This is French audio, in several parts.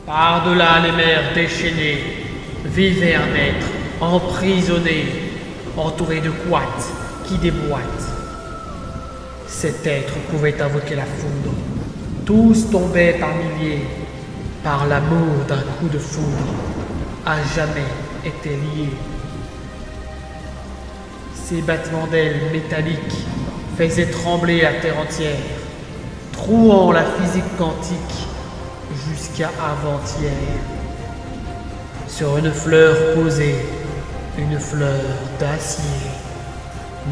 Par-delà les mers déchaînées, vivait un être emprisonné, entouré de couates qui déboîtent. Cet être pouvait invoquer la foudre. Tous tombaient par milliers, par l'amour d'un coup de foudre, à jamais étaient liés. Ces battements d'ailes métalliques faisaient trembler la terre entière, trouant la physique quantique jusqu'à avant-hier. Sur une fleur posée, une fleur d'acier,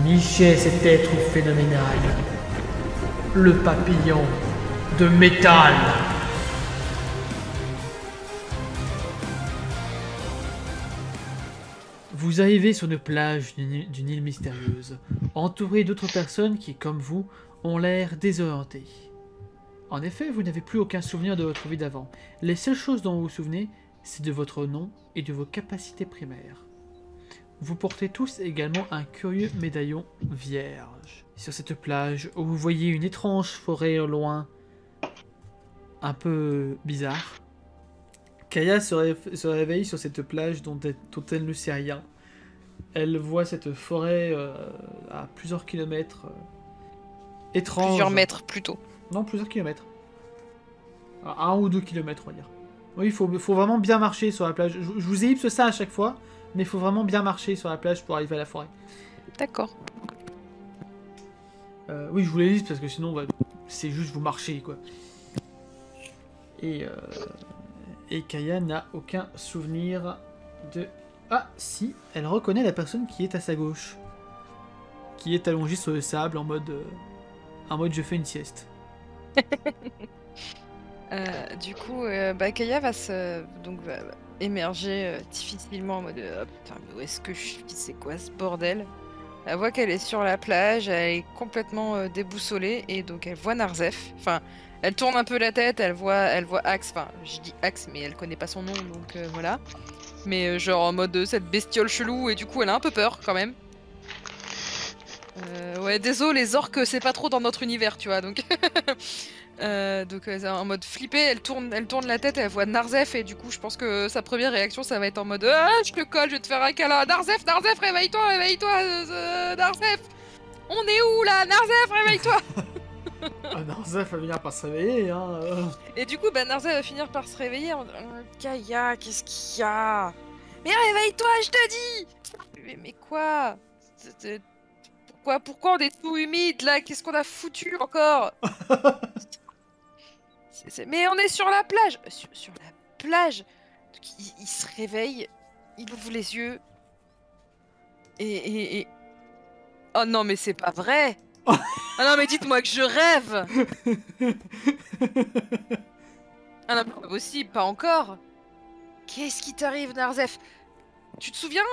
nichait cet être phénoménal, le papillon de métal. Vous arrivez sur une plage d'une île mystérieuse, entourée d'autres personnes qui, comme vous, ont l'air désorientées. En effet, vous n'avez plus aucun souvenir de votre vie d'avant. Les seules choses dont vous vous souvenez, c'est de votre nom et de vos capacités primaires. Vous portez tous également un curieux médaillon vierge. Sur cette plage, où vous voyez une étrange forêt au loin, un peu bizarre, Kaya se réveille sur cette plage dont elle ne sait rien. Elle voit cette forêt à plusieurs kilomètres, étrange. Plusieurs mètres plutôt. Non, plusieurs kilomètres. À 1 ou 2 kilomètres, on va dire. Oui, il faut vraiment bien marcher sur la plage. Je vous ellipse ça à chaque fois, mais il faut vraiment bien marcher sur la plage pour arriver à la forêt. D'accord. Oui, je vous l'ellipse parce que sinon, c'est juste vous marchez, quoi. Et Kaya n'a aucun souvenir de... Ah, si, elle reconnaît la personne qui est à sa gauche. Qui est allongée sur le sable en mode je fais une sieste. Du coup, Kaya va va émerger difficilement en mode putain, mais où est-ce que je suis? C'est quoi ce bordel? Elle voit qu'elle est sur la plage, elle est complètement déboussolée et donc elle voit Narzef. Enfin, elle tourne un peu la tête, elle voit Axe. Enfin, je dis Axe, mais elle connaît pas son nom, donc voilà. Mais genre en mode cette bestiole chelou et du coup elle a un peu peur quand même. Ouais, désolé, les orques c'est pas trop dans notre univers, tu vois, donc. En mode flippé, elle tourne la tête, elle voit Narzef et du coup je pense que sa première réaction ça va être en mode ah je te colle, je vais te faire un câlin. Narzef, réveille-toi, Narzef, on est où là, Narzef, réveille-toi. Ah, Narzef va venir par se réveiller, hein. Et du coup Narzef va finir par se réveiller en Kaya, qu'est-ce qu'il y a? Mais réveille-toi, je te dis. Mais quoi? Pourquoi on est tout humide là? Qu'est-ce qu'on a foutu encore? Mais on est sur la plage. Sur la plage. Donc, il se réveille, il ouvre les yeux. Et... Oh non, mais c'est pas vrai. Ah non, mais dites-moi que je rêve. Ah non, pas possible, pas encore. Qu'est-ce qui t'arrive, Narzef? Tu te souviens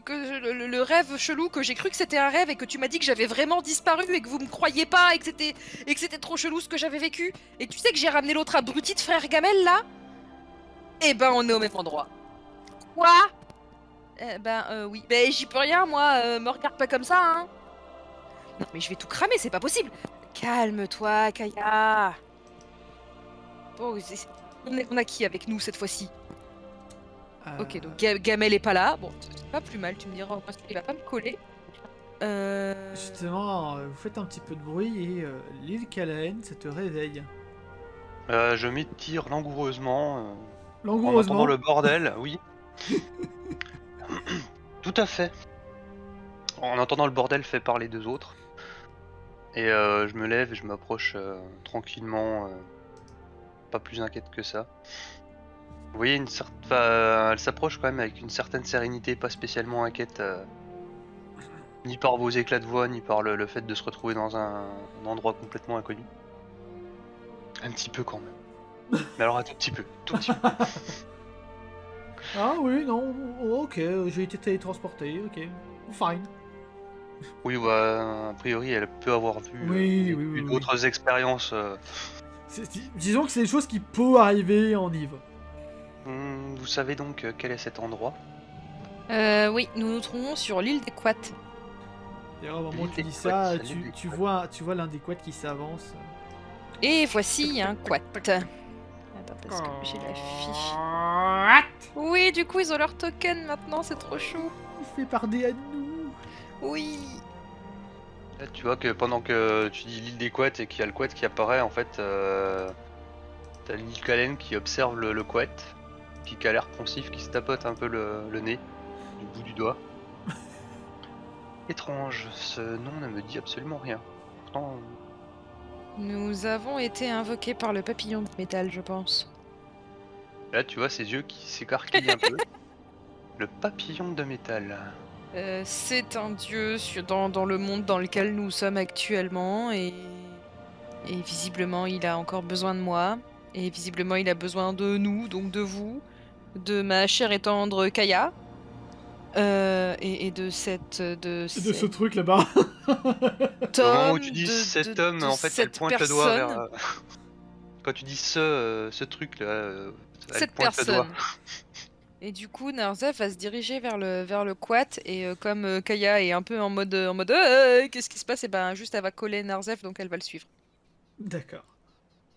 que le rêve chelou, que j'ai cru que c'était un rêve et que tu m'as dit que j'avais vraiment disparu et que vous me croyiez pas et que c'était trop chelou ce que j'avais vécu? Et tu sais que j'ai ramené l'autre abruti de frère Gamel là? Eh ben on est au même endroit. Quoi? Oui. Ben j'y peux rien moi, me regarde pas comme ça hein. Non mais je vais tout cramer, c'est pas possible. Calme-toi Kaya. Bon, on a qui avec nous cette fois-ci? Ok, donc Gamel est pas là. Bon, c'est pas plus mal, tu me diras, parce qu'il va pas me coller. Justement, vous faites un petit peu de bruit et l'île Calaen, ça te réveille. Je m'étire langoureusement. Langoureusement. En entendant le bordel, oui. Tout à fait. En entendant le bordel fait par les deux autres. Et je me lève et je m'approche tranquillement. Pas plus inquiète que ça. Vous voyez, elle s'approche quand même avec une certaine sérénité, pas spécialement inquiète, ni par vos éclats de voix, ni par le fait de se retrouver dans un endroit complètement inconnu. Un petit peu quand même. Mais alors un tout petit peu, tout petit peu. Ah oui, non, ok, j'ai été télétransporté, ok, fine. Oui, bah, a priori, elle peut avoir vu d'autres expériences. Disons que c'est des choses qui peuvent arriver en Yves. Vous savez donc quel est cet endroit? Oui, nous nous trouvons sur l'île des Couates. D'ailleurs, au moment où tu dis ça, tu vois l'un des quads qui s'avance. Et voici un quat. Attends, parce que j'ai la fiche. What? Oui, du coup, ils ont leur token maintenant, c'est trop chou. Il fait parler à nous. Oui. Là, tu vois que pendant que tu dis l'île des Couettes et qu'il y a le Couette qui apparaît, en fait, t'as l'île Kalen qui observe le Couette, puis qui a l'air pensif, qui se tapote un peu le nez du bout du doigt. Étrange, ce nom ne me dit absolument rien. Pourtant, Nous avons été invoqués par le papillon de métal, je pense. là, tu vois ses yeux qui s'écarquillent un peu. Le papillon de métal. C'est un dieu dans le monde dans lequel nous sommes actuellement et visiblement il a encore besoin de moi et visiblement il a besoin de nous, donc de vous, de ma chère et tendre Kaya et de ce truc là-bas. Au moment où homme, tu dis de- cet de- homme, de en fait, elle cette pointe le doigt vers. personne. Quand tu dis ce truc là, elle Cette pointe le doigt. personne. Et du coup, Narzef va se diriger vers le quat et comme Kaya est un peu en mode qu'est-ce qui se passe, et ben juste elle va coller Narzef donc elle va le suivre. D'accord.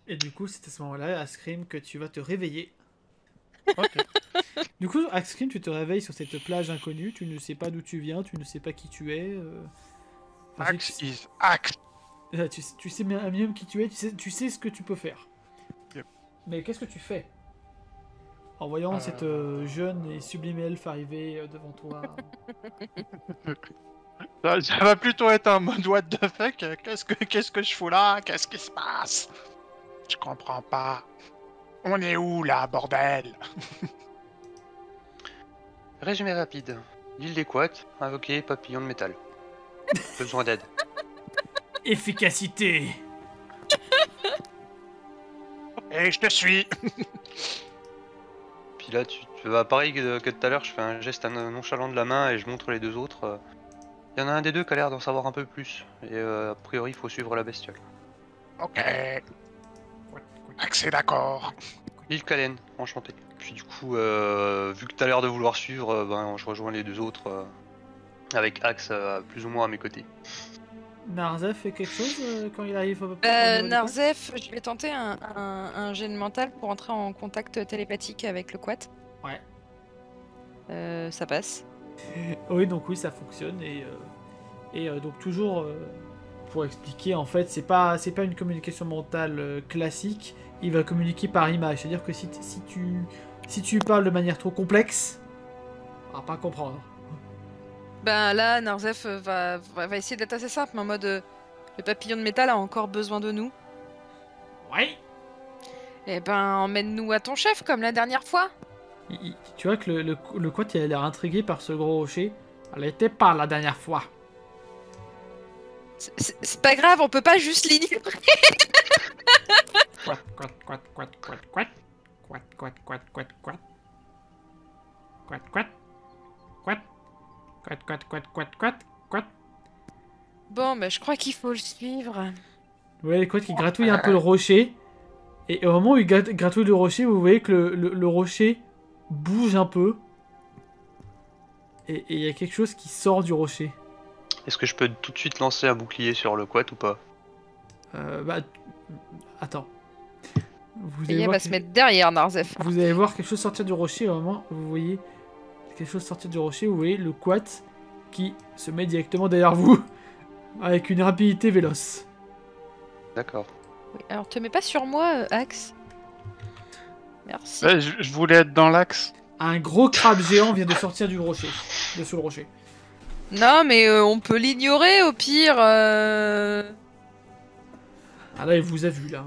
Et du coup, c'est à ce moment-là, Ascrim, que tu vas te réveiller. Ok. Du coup, Ascrim, tu te réveilles sur cette plage inconnue, tu ne sais pas d'où tu viens, tu ne sais pas qui tu es. Enfin, Axe is axe. tu sais un minimum qui tu es, tu sais ce que tu peux faire. Yep. Mais qu'est-ce que tu fais en voyant cette jeune et sublime elfe arriver devant toi? Ça va plutôt être un mode what the fuck. Qu'est-ce que je fous là? Qu'est-ce qui se passe? Je comprends pas. On est où là, bordel? Résumé rapide. L'île des Couettes, invoqué papillon de métal. Besoin d'aide. Efficacité. Et je te suis. Puis là, tu vas pareil que tout à l'heure, je fais un geste nonchalant de la main et je montre les deux autres. Il y en a un des deux qui a l'air d'en savoir un peu plus. Et a priori, il faut suivre la bestiole. Ok. Axe est d'accord. L'île Kalen, enchanté. Puis du coup, vu que t'as l'air de vouloir suivre, ben, je rejoins les deux autres avec Axe plus ou moins à mes côtés. Narzef fait quelque chose quand il arrive au niveau des Narzef, je vais tenter un jet de mental pour entrer en contact télépathique avec le quat. Ouais. Ça passe. Oui, donc oui, ça fonctionne et donc toujours pour expliquer, en fait, c'est pas une communication mentale classique. Il va communiquer par image, c'est-à-dire que si tu parles de manière trop complexe, on va pas comprendre. Ben là, Narzef va essayer d'être assez simple, en mode le papillon de métal a encore besoin de nous. Ouais. Eh ben, emmène-nous à ton chef comme la dernière fois. Tu vois que le quad il a l'air intrigué par ce gros rocher. Elle était pas la dernière fois. C'est pas grave, on peut pas juste l'ignorer. Quat, quat, quat, quat, quat, quat. Quat, quat, quat, quat, quat. Quat, quat. Quat. Quat, quat, quat, quat, quat, quat. Bon, ben je crois qu'il faut le suivre. Vous voyez le quad qui gratouille un peu le rocher. Et au moment où il gratouille le rocher, vous voyez que le rocher bouge un peu. Et il y a quelque chose qui sort du rocher. Est-ce que je peux tout de suite lancer un bouclier sur le quat ou pas? Attends. Vous Et elle voir va se mettre derrière Narzef. Vous allez voir quelque chose sortir du rocher au moment où vous voyez quelque chose sortir du rocher, vous voyez le quat qui se met directement derrière vous avec une rapidité véloce. D'accord. Oui, alors te mets pas sur moi, Axe. Merci. Ouais, je voulais être dans l'axe. Un gros crabe géant vient de sortir du rocher, de sous le rocher. Non, mais on peut l'ignorer au pire. Ah là, il vous a vu là.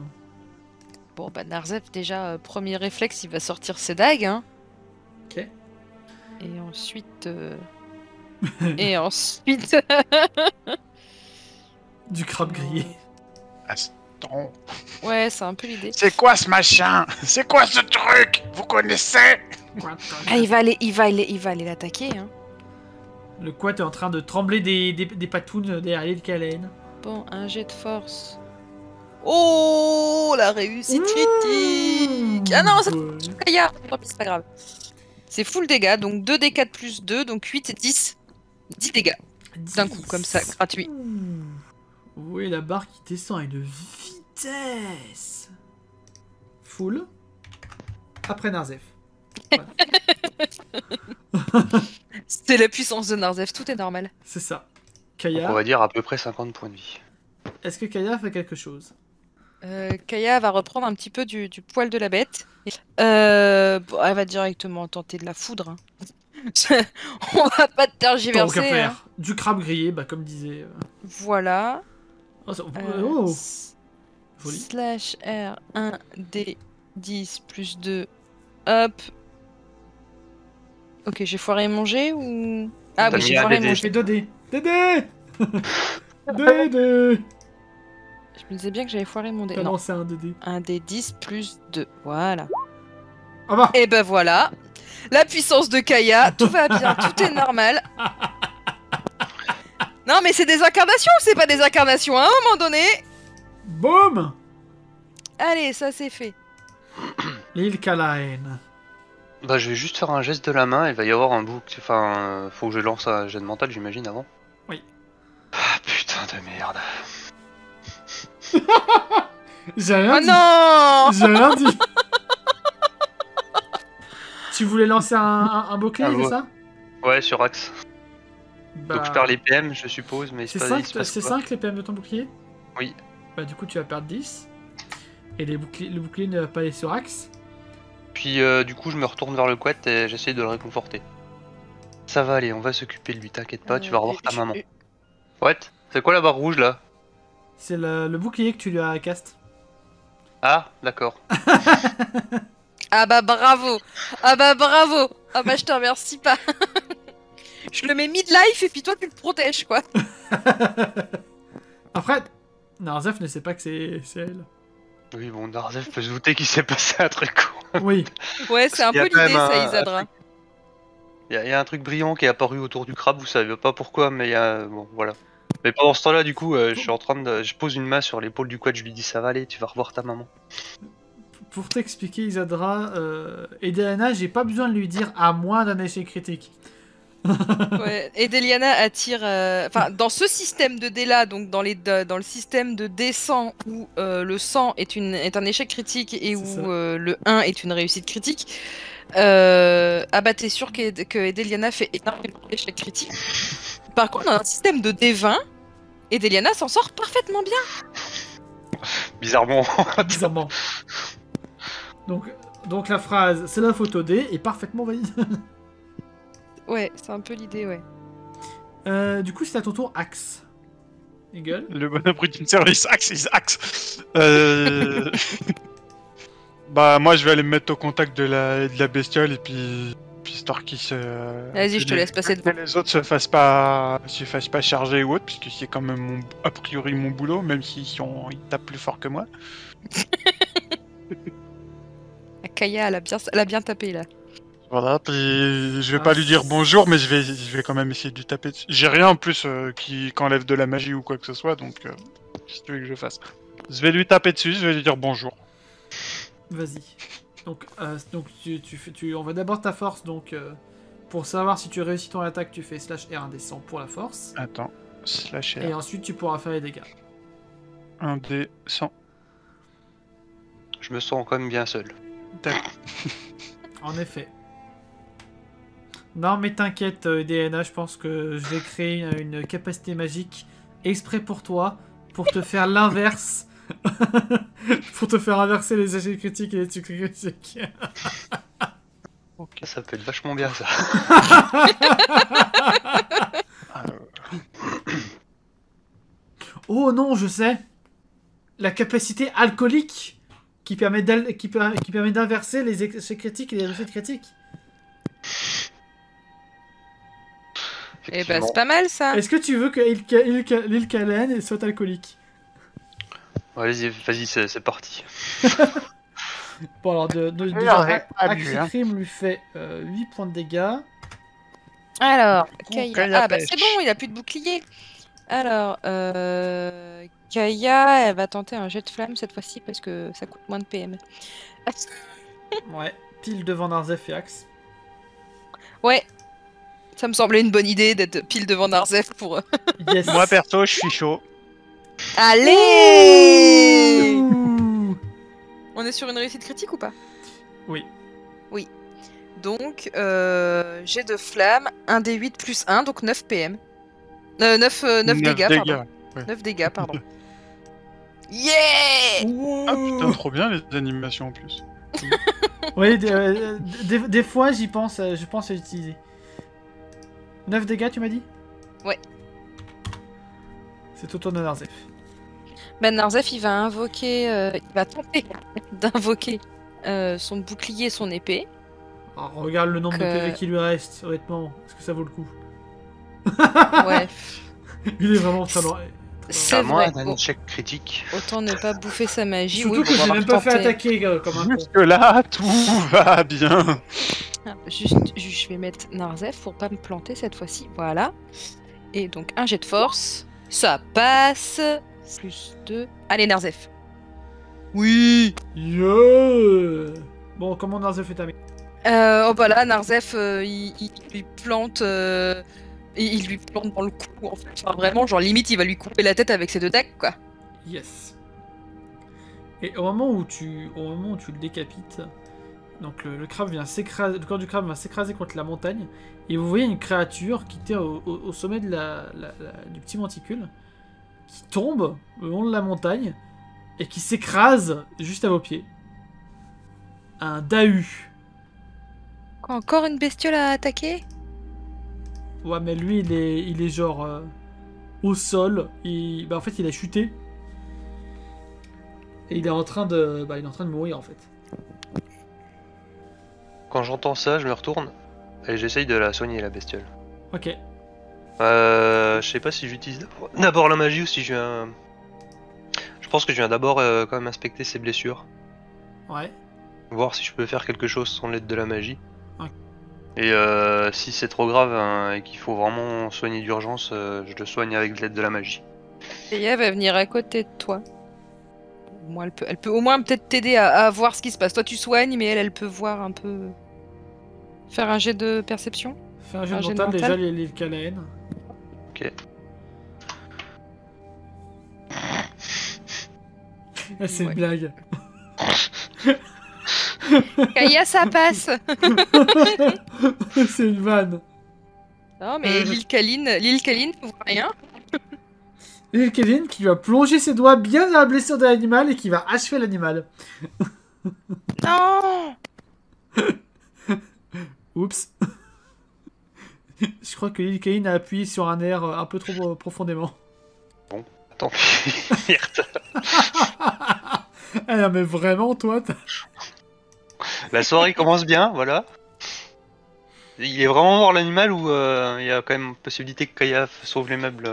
Bon, bah Narzef, déjà, premier réflexe, il va sortir ses dagues. Hein. Ok. Et ensuite... Et ensuite... Du crabe grillé. Astron. Ouais, c'est un peu l'idée. C'est quoi ce machin? C'est quoi ce truc? Vous connaissez? Ah, il va aller l'attaquer. Hein. Le quat est en train de trembler des patounes derrière le Kalen. Bon, un jet de force. Oh, la réussite critique. Ah non, c'est Kaya. C'est pas grave. C'est full dégâts, donc 2d4 plus 2, donc 8 et 10. 10 dégâts. D'un coup, comme ça, gratuit. Vous voyez la barre qui descend à une vitesse. Full. après Narzef. C'est la puissance de Narzef, tout est normal. C'est ça. Donc, Kaya, on va dire à peu près 50 points de vie. est-ce que Kaya fait quelque chose? Kaya va reprendre un petit peu du poil de la bête. Bon, elle va directement tenter de la foudre. Hein. On va pas te Tant qu'à tergiverser. Hein. faire. Du crabe grillé, bah comme disait... Voilà. Oh, Euh, joli. Slash R 1 D 10 plus 2. Hop. Ok, j'ai foiré mon jet ou. Ah T'as oui, mis j'ai un foiré DD. mon Je jet. fais 2D. Dédé Dédé. Je me disais bien que j'avais foiré mon dé. T'as Non, lancé un DD. 1 D 10 plus 2. Voilà. Ah bah. Et ben voilà. La puissance de Kaya, tout va bien, tout est normal. Non, mais c'est des incarnations ou c'est pas des incarnations à un moment donné? Boum. Allez, ça c'est fait. L'île Kalaen. Bah, je vais juste faire un geste de la main, il va y avoir un bouc. Enfin, faut que je lance un jet de mental, j'imagine, avant. Oui. Ah, putain de merde. J'ai rien Oh dit. non! J'ai rien dit. Tu voulais lancer un bouclier, Ah, c'est ouais. ça? Ouais, sur Axe. Bah, Donc je perds les PM, je suppose, mais C'est pas 5, il se passe quoi. 5 les PM de ton bouclier? Oui. Bah du coup tu vas perdre 10. Et le bouclier ne va pas aller sur axe. Puis du coup, je me retourne vers le quad et j'essaye de le réconforter. Ça va aller, on va s'occuper de lui, t'inquiète pas, tu vas revoir ta maman. What? C'est quoi la barre rouge là? C'est le bouclier que tu lui as cast. Ah, d'accord. Ah bah bravo! Ah bah bravo! Ah bah je te remercie pas. Je le mets mid-life et puis toi tu le protèges quoi. Après, Narzef ne sait pas que c'est elle. Oui, bon, Narzef peut se douter qu'il s'est passé un truc. Oui. Ouais, c'est un Il y a peu quand l'idée même ça, un Isadra. Il y a un truc brillant qui est apparu autour du crabe, vous savez pas pourquoi, mais il y a... Bon, voilà. Mais pendant ce temps-là, du coup, je suis en train de... Je pose une main sur l'épaule du quad, je lui dis ça va aller, tu vas revoir ta maman. Pour t'expliquer, Isadra, Edelana, j'ai pas besoin de lui dire à moins d'un échec critique. Ouais. Et Deliana attire. Enfin, dans ce système de dés là, donc dans le système de dés 100 où le 100 est un échec critique et où ça. le 1 est une réussite critique. Ah bah t'es sûr que Edeliana fait énormément d'échecs critiques. Par contre, dans un système de D20, Edeliana s'en sort parfaitement bien. Bizarrement. Bizarrement. Donc la phrase c'est la photo D est parfaitement valide. Ouais, c'est un peu l'idée, ouais. Du coup, c'est à ton tour, Axe. Eagle. Le bon abri d'une service Axe is Axe. Bah moi je vais aller me mettre au contact de la bestiole et puis histoire qu'ils se... Vas-y, je te laisse passer devant. Que les autres se fassent pas charger ou autre, puisque c'est quand même a priori mon boulot, même s'ils ils tapent plus fort que moi. Kaya, elle a bien tapé là. Voilà, puis je vais pas lui dire bonjour, mais je vais quand même essayer de lui taper dessus. J'ai rien en plus qui enlève de la magie ou quoi que ce soit, donc qu'est-ce que tu veux que je fasse? Je vais lui taper dessus, je vais lui dire bonjour. Vas-y. Donc tu envoies d'abord ta force, donc pour savoir si tu réussis ton attaque, tu fais slash R1 des 100 pour la force. Attends, slash R. Et ensuite, tu pourras faire les dégâts. 1 D 100. Je me sens quand même bien seul. D'accord. En effet. Non, mais t'inquiète, DNA, je pense que je vais créer une capacité magique exprès pour toi, pour te faire l'inverse. Pour te faire inverser les échecs critiques et les succès critiques. Ok. Ça peut être vachement bien ça. Oh non, je sais. La capacité alcoolique qui permet d'inverser les échecs critiques et les réussites critiques. Eh ben, c'est pas mal ça. Est-ce que tu veux que l'île Kalaen soit alcoolique? Vas-y, c'est parti. Bon, alors, Axicrim lui fait 8 points de dégâts. Alors, Kaya Kaya. Ah bah pêche. c'est bon, il a plus de bouclier. Alors, Kaya, elle va tenter un jet de flamme cette fois-ci parce que ça coûte moins de PM. Ouais, pile devant Narzef et Axe. Ouais, ça me semblait une bonne idée d'être pile devant Narzef pour... Yes. Moi perso, je suis chaud. Allez! Ouh. On est sur une réussite critique ou pas? Oui. Donc, jet de flamme, 1d8 plus 1, donc 9 PM. 9 dégâts, pardon. Ouais. 9 dégâts, pardon. Yeah. Ah putain, trop bien les animations en plus. Oui, des fois j'y pense, je pense à l'utiliser. 9 dégâts, tu m'as dit? Ouais. C'est au tour de Narzef. Ben Narzef, il va invoquer, il va tenter d'invoquer son bouclier et son épée. Alors, regarde le nombre de Donc, PV qui lui reste, honnêtement, est-ce que ça vaut le coup? Ouais, Il est vraiment très loin. c'est À moins vrai. d'un échec critique. Autant ne pas bouffer sa magie. Surtout Oui, que bon, on j'ai va même pas fait retenter. attaquer comme un con. Jusque là, tout va bien. Juste, je vais mettre Narzef pour pas me planter cette fois-ci. Voilà. Et donc, un jet de force. Ça passe. Plus 2. Allez, Narzef. Oui. Yeah. Bon, comment Narzef est amis? Oh bah là, Narzef, il lui plante... il lui plante dans le cou, en fait. Enfin, vraiment, genre, limite, il va lui couper la tête avec ses 2 dagues, quoi. Yes. Et au moment où tu le décapites, donc le crabe vient s'écraser, le corps du crabe va s'écraser contre la montagne, et vous voyez une créature qui était au sommet de du petit monticule, qui tombe le long de la montagne, et qui s'écrase juste à vos pieds. Un Dahu. Quoi, encore une bestiole à attaquer? Ouais, mais lui, il est genre au sol. En fait, il a chuté. Et il est en train de mourir, en fait. Quand j'entends ça, je me retourne et j'essaye de la soigner, la bestiole. Ok. Je sais pas si j'utilise d'abord la magie ou si je viens. Je pense que je viens d'abord quand même inspecter ses blessures. Ouais. Voir si je peux faire quelque chose sans l'aide de la magie. Ouais. Et si c'est trop grave hein, et qu'il faut vraiment soigner d'urgence, je le soigne avec l'aide de la magie. Ella va venir à côté de toi. Moi, elle peut au moins peut-être t'aider à voir ce qui se passe. Toi, tu soignes, mais elle peut voir un peu... Faire un jet de perception. Fais un jeu Un de jet de mental, déjà, mental. l'île Calaen. Ok. Ah, c'est Ouais. une blague. Kaya, ça passe. C'est une vanne. Non, mais l'île Kaline ne voit rien. L'île Calaen qui va plonger ses doigts bien dans la blessure de l'animal et qui va achever l'animal. Non. Oups. Je crois que l'île Calaen a appuyé sur un air un peu trop profondément. Tant pis. Merde. Ah non, mais vraiment, toi, La soirée commence bien, voilà. Il est vraiment mort l'animal ou il y a quand même possibilité que Kaya sauve les meubles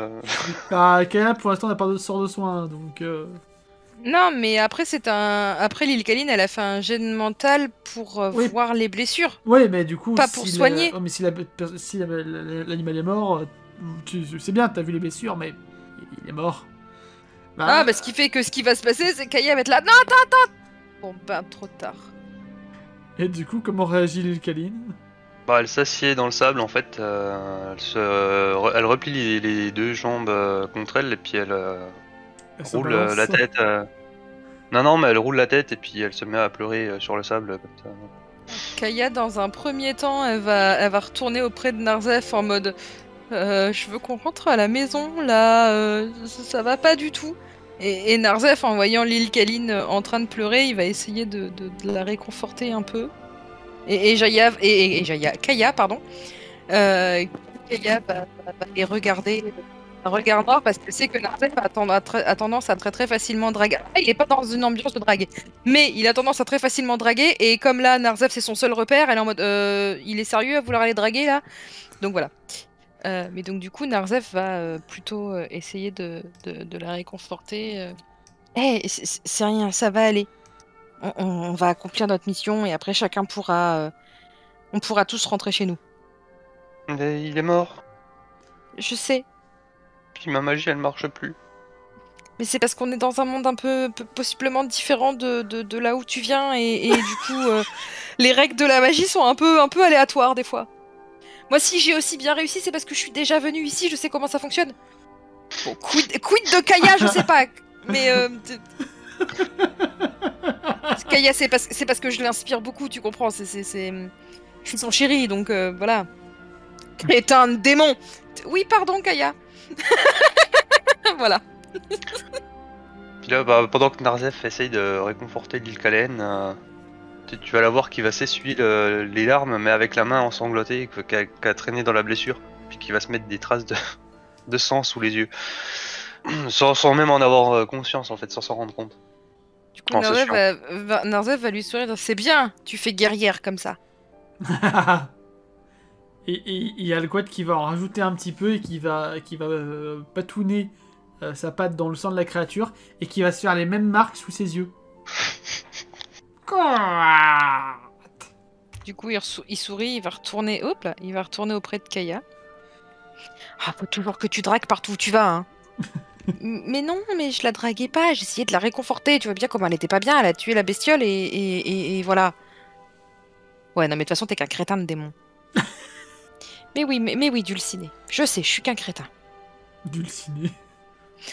Ah, Calaen, pour l'instant, n'a pas de sort de soin, donc... Non, mais après, après l'île Kaline, elle a fait un jet de mental pour Oui. voir les blessures. Ouais, mais du coup... Pas pour soigner. Oh, mais si l'animal est mort, tu sais bien, t'as vu les blessures, mais il est mort. Ah, bah ce qui fait que ce qui va se passer, c'est Kaya va être là. Non, attends. Bon, bah, trop tard. Et du coup, comment réagit l'île Calaen? Bah, elle s'assied dans le sable en fait, elle replie les deux jambes contre elle et puis elle Elle se roule balance. la tête. Non, mais elle roule la tête et puis elle se met à pleurer sur le sable comme ça. Kaya, dans un premier temps, elle va retourner auprès de Narzef en mode je veux qu'on rentre à la maison, là, ça va pas du tout. Et Narzef, en voyant l'île Kaline en train de pleurer, il va essayer de la réconforter un peu. Et Kaya, pardon. Kaya va les regarder un regard noir parce qu'elle sait que Narzef a tendance à très facilement draguer. Ah, il est pas dans une ambiance de drague, mais il a tendance à très facilement draguer. Et comme là, Narzef c'est son seul repère, elle est en mode il est sérieux à vouloir aller draguer là. Donc voilà. Mais donc du coup, Narzef va plutôt essayer de la réconforter. C'est rien, ça va aller. On va accomplir notre mission et après chacun pourra... on pourra tous rentrer chez nous. Mais il est mort. Je sais, Puis ma magie elle marche plus. mais c'est parce qu'on est dans un monde un peu possiblement différent de là où tu viens et du coup, les règles de la magie sont un peu aléatoires des fois. Moi, si j'ai aussi bien réussi, c'est parce que je suis déjà venue ici, je sais comment ça fonctionne. Bon, quid de Kaya, je sais pas, mais... Kaya, c'est parce que je l'inspire beaucoup, tu comprends. Je suis son chéri, donc voilà. Crétin de démon. Oui, pardon, Kaya. Voilà. Puis là, bah, pendant que Narzef essaye de réconforter l'île Kalen, tu vas la voir qui va s'essuyer les larmes, mais avec la main ensanglantée qui a traîné dans la blessure, puis qui va se mettre des traces de sang sous les yeux. Sans même en avoir conscience, en fait, sans s'en rendre compte. Du coup, Narzef va lui sourire. C'est bien, tu fais guerrière comme ça. Et il y a le quad qui va en rajouter un petit peu et qui va patouner sa patte dans le sang de la créature et qui va se faire les mêmes marques sous ses yeux. Du coup, il sourit, il va retourner auprès de Kaya. Ah, faut toujours que tu dragues partout où tu vas, hein. Mais non, mais je la draguais pas, j'essayais de la réconforter, tu vois bien comment elle était pas bien, elle a tué la bestiole et voilà. Ouais, non, mais de toute façon, t'es qu'un crétin de démon. mais oui, Dulciné. Je sais, je suis qu'un crétin. Dulciné.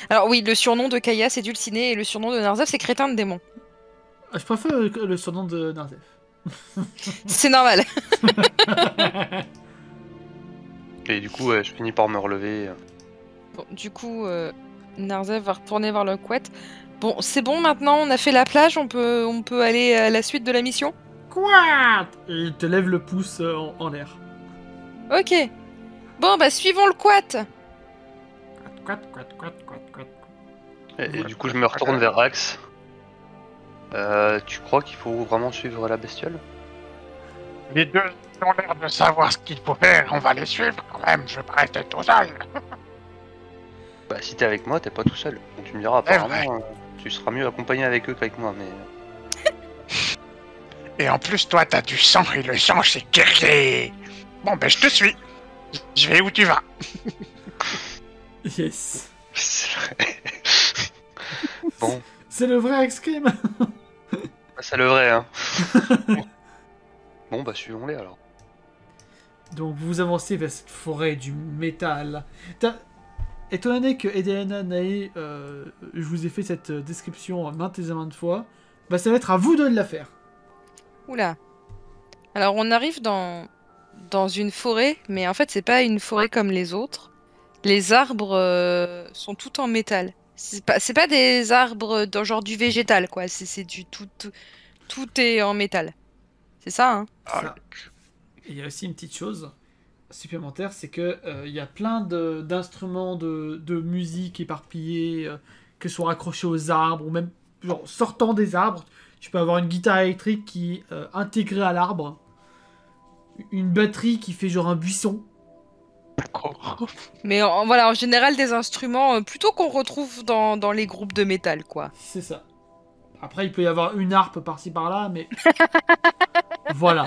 Alors oui, le surnom de Kaya, c'est Dulciné, et le surnom de Narzef, c'est crétin de démon. Ah, je préfère le surnom de Narzef. C'est normal. Et du coup, je finis par me relever. Bon, du coup, Narzef va retourner voir le couette. Bon, c'est bon, maintenant, on a fait la plage, on peut aller à la suite de la mission? Quoi? Et il te lève le pouce en l'air. Ok. Bon, bah, suivons le couette. Quat. Et du coup, je me retourne vers Axe. Tu crois qu'il faut vraiment suivre la bestiole? Les deux ont l'air de savoir ce qu'il faut faire, on va les suivre quand même, je vais pas rester tout seul. Bah, si t'es avec moi, t'es pas tout seul. Donc tu me diras, apparemment, tu seras mieux accompagné avec eux qu'avec moi, mais... Et en plus, toi, t'as du sang, et le sang, c'est guerrier. Bon, ben, je te suis. Je vais où tu vas. Yes. C'est vrai. Bon, C'est le vrai Excrim. c'est le vrai, hein. Bon, bah, suivons-les, alors. Donc vous avancez vers cette forêt du métal. Étant donné que Edelana Nae, je vous ai fait cette description maintes et maintes fois, bah ça va être à vous deux de la faire. Oula. Alors, on arrive dans une forêt, mais en fait, c'est pas une forêt comme les autres. Les arbres sont tout en métal. C'est pas des arbres dans genre du végétal, quoi. C'est du tout est en métal. C'est ça, hein? Ça. Et il y a aussi une petite chose supplémentaire, c'est que il y a plein d'instruments de musique éparpillés, que ce soit raccrochés aux arbres ou même genre, sortant des arbres. Tu peux avoir une guitare électrique qui est intégrée à l'arbre, une batterie qui fait genre un buisson. D'accord. Mais voilà, en général, des instruments plutôt qu'on retrouve dans les groupes de métal, quoi. C'est ça. Après, il peut y avoir une harpe par-ci par-là, mais voilà,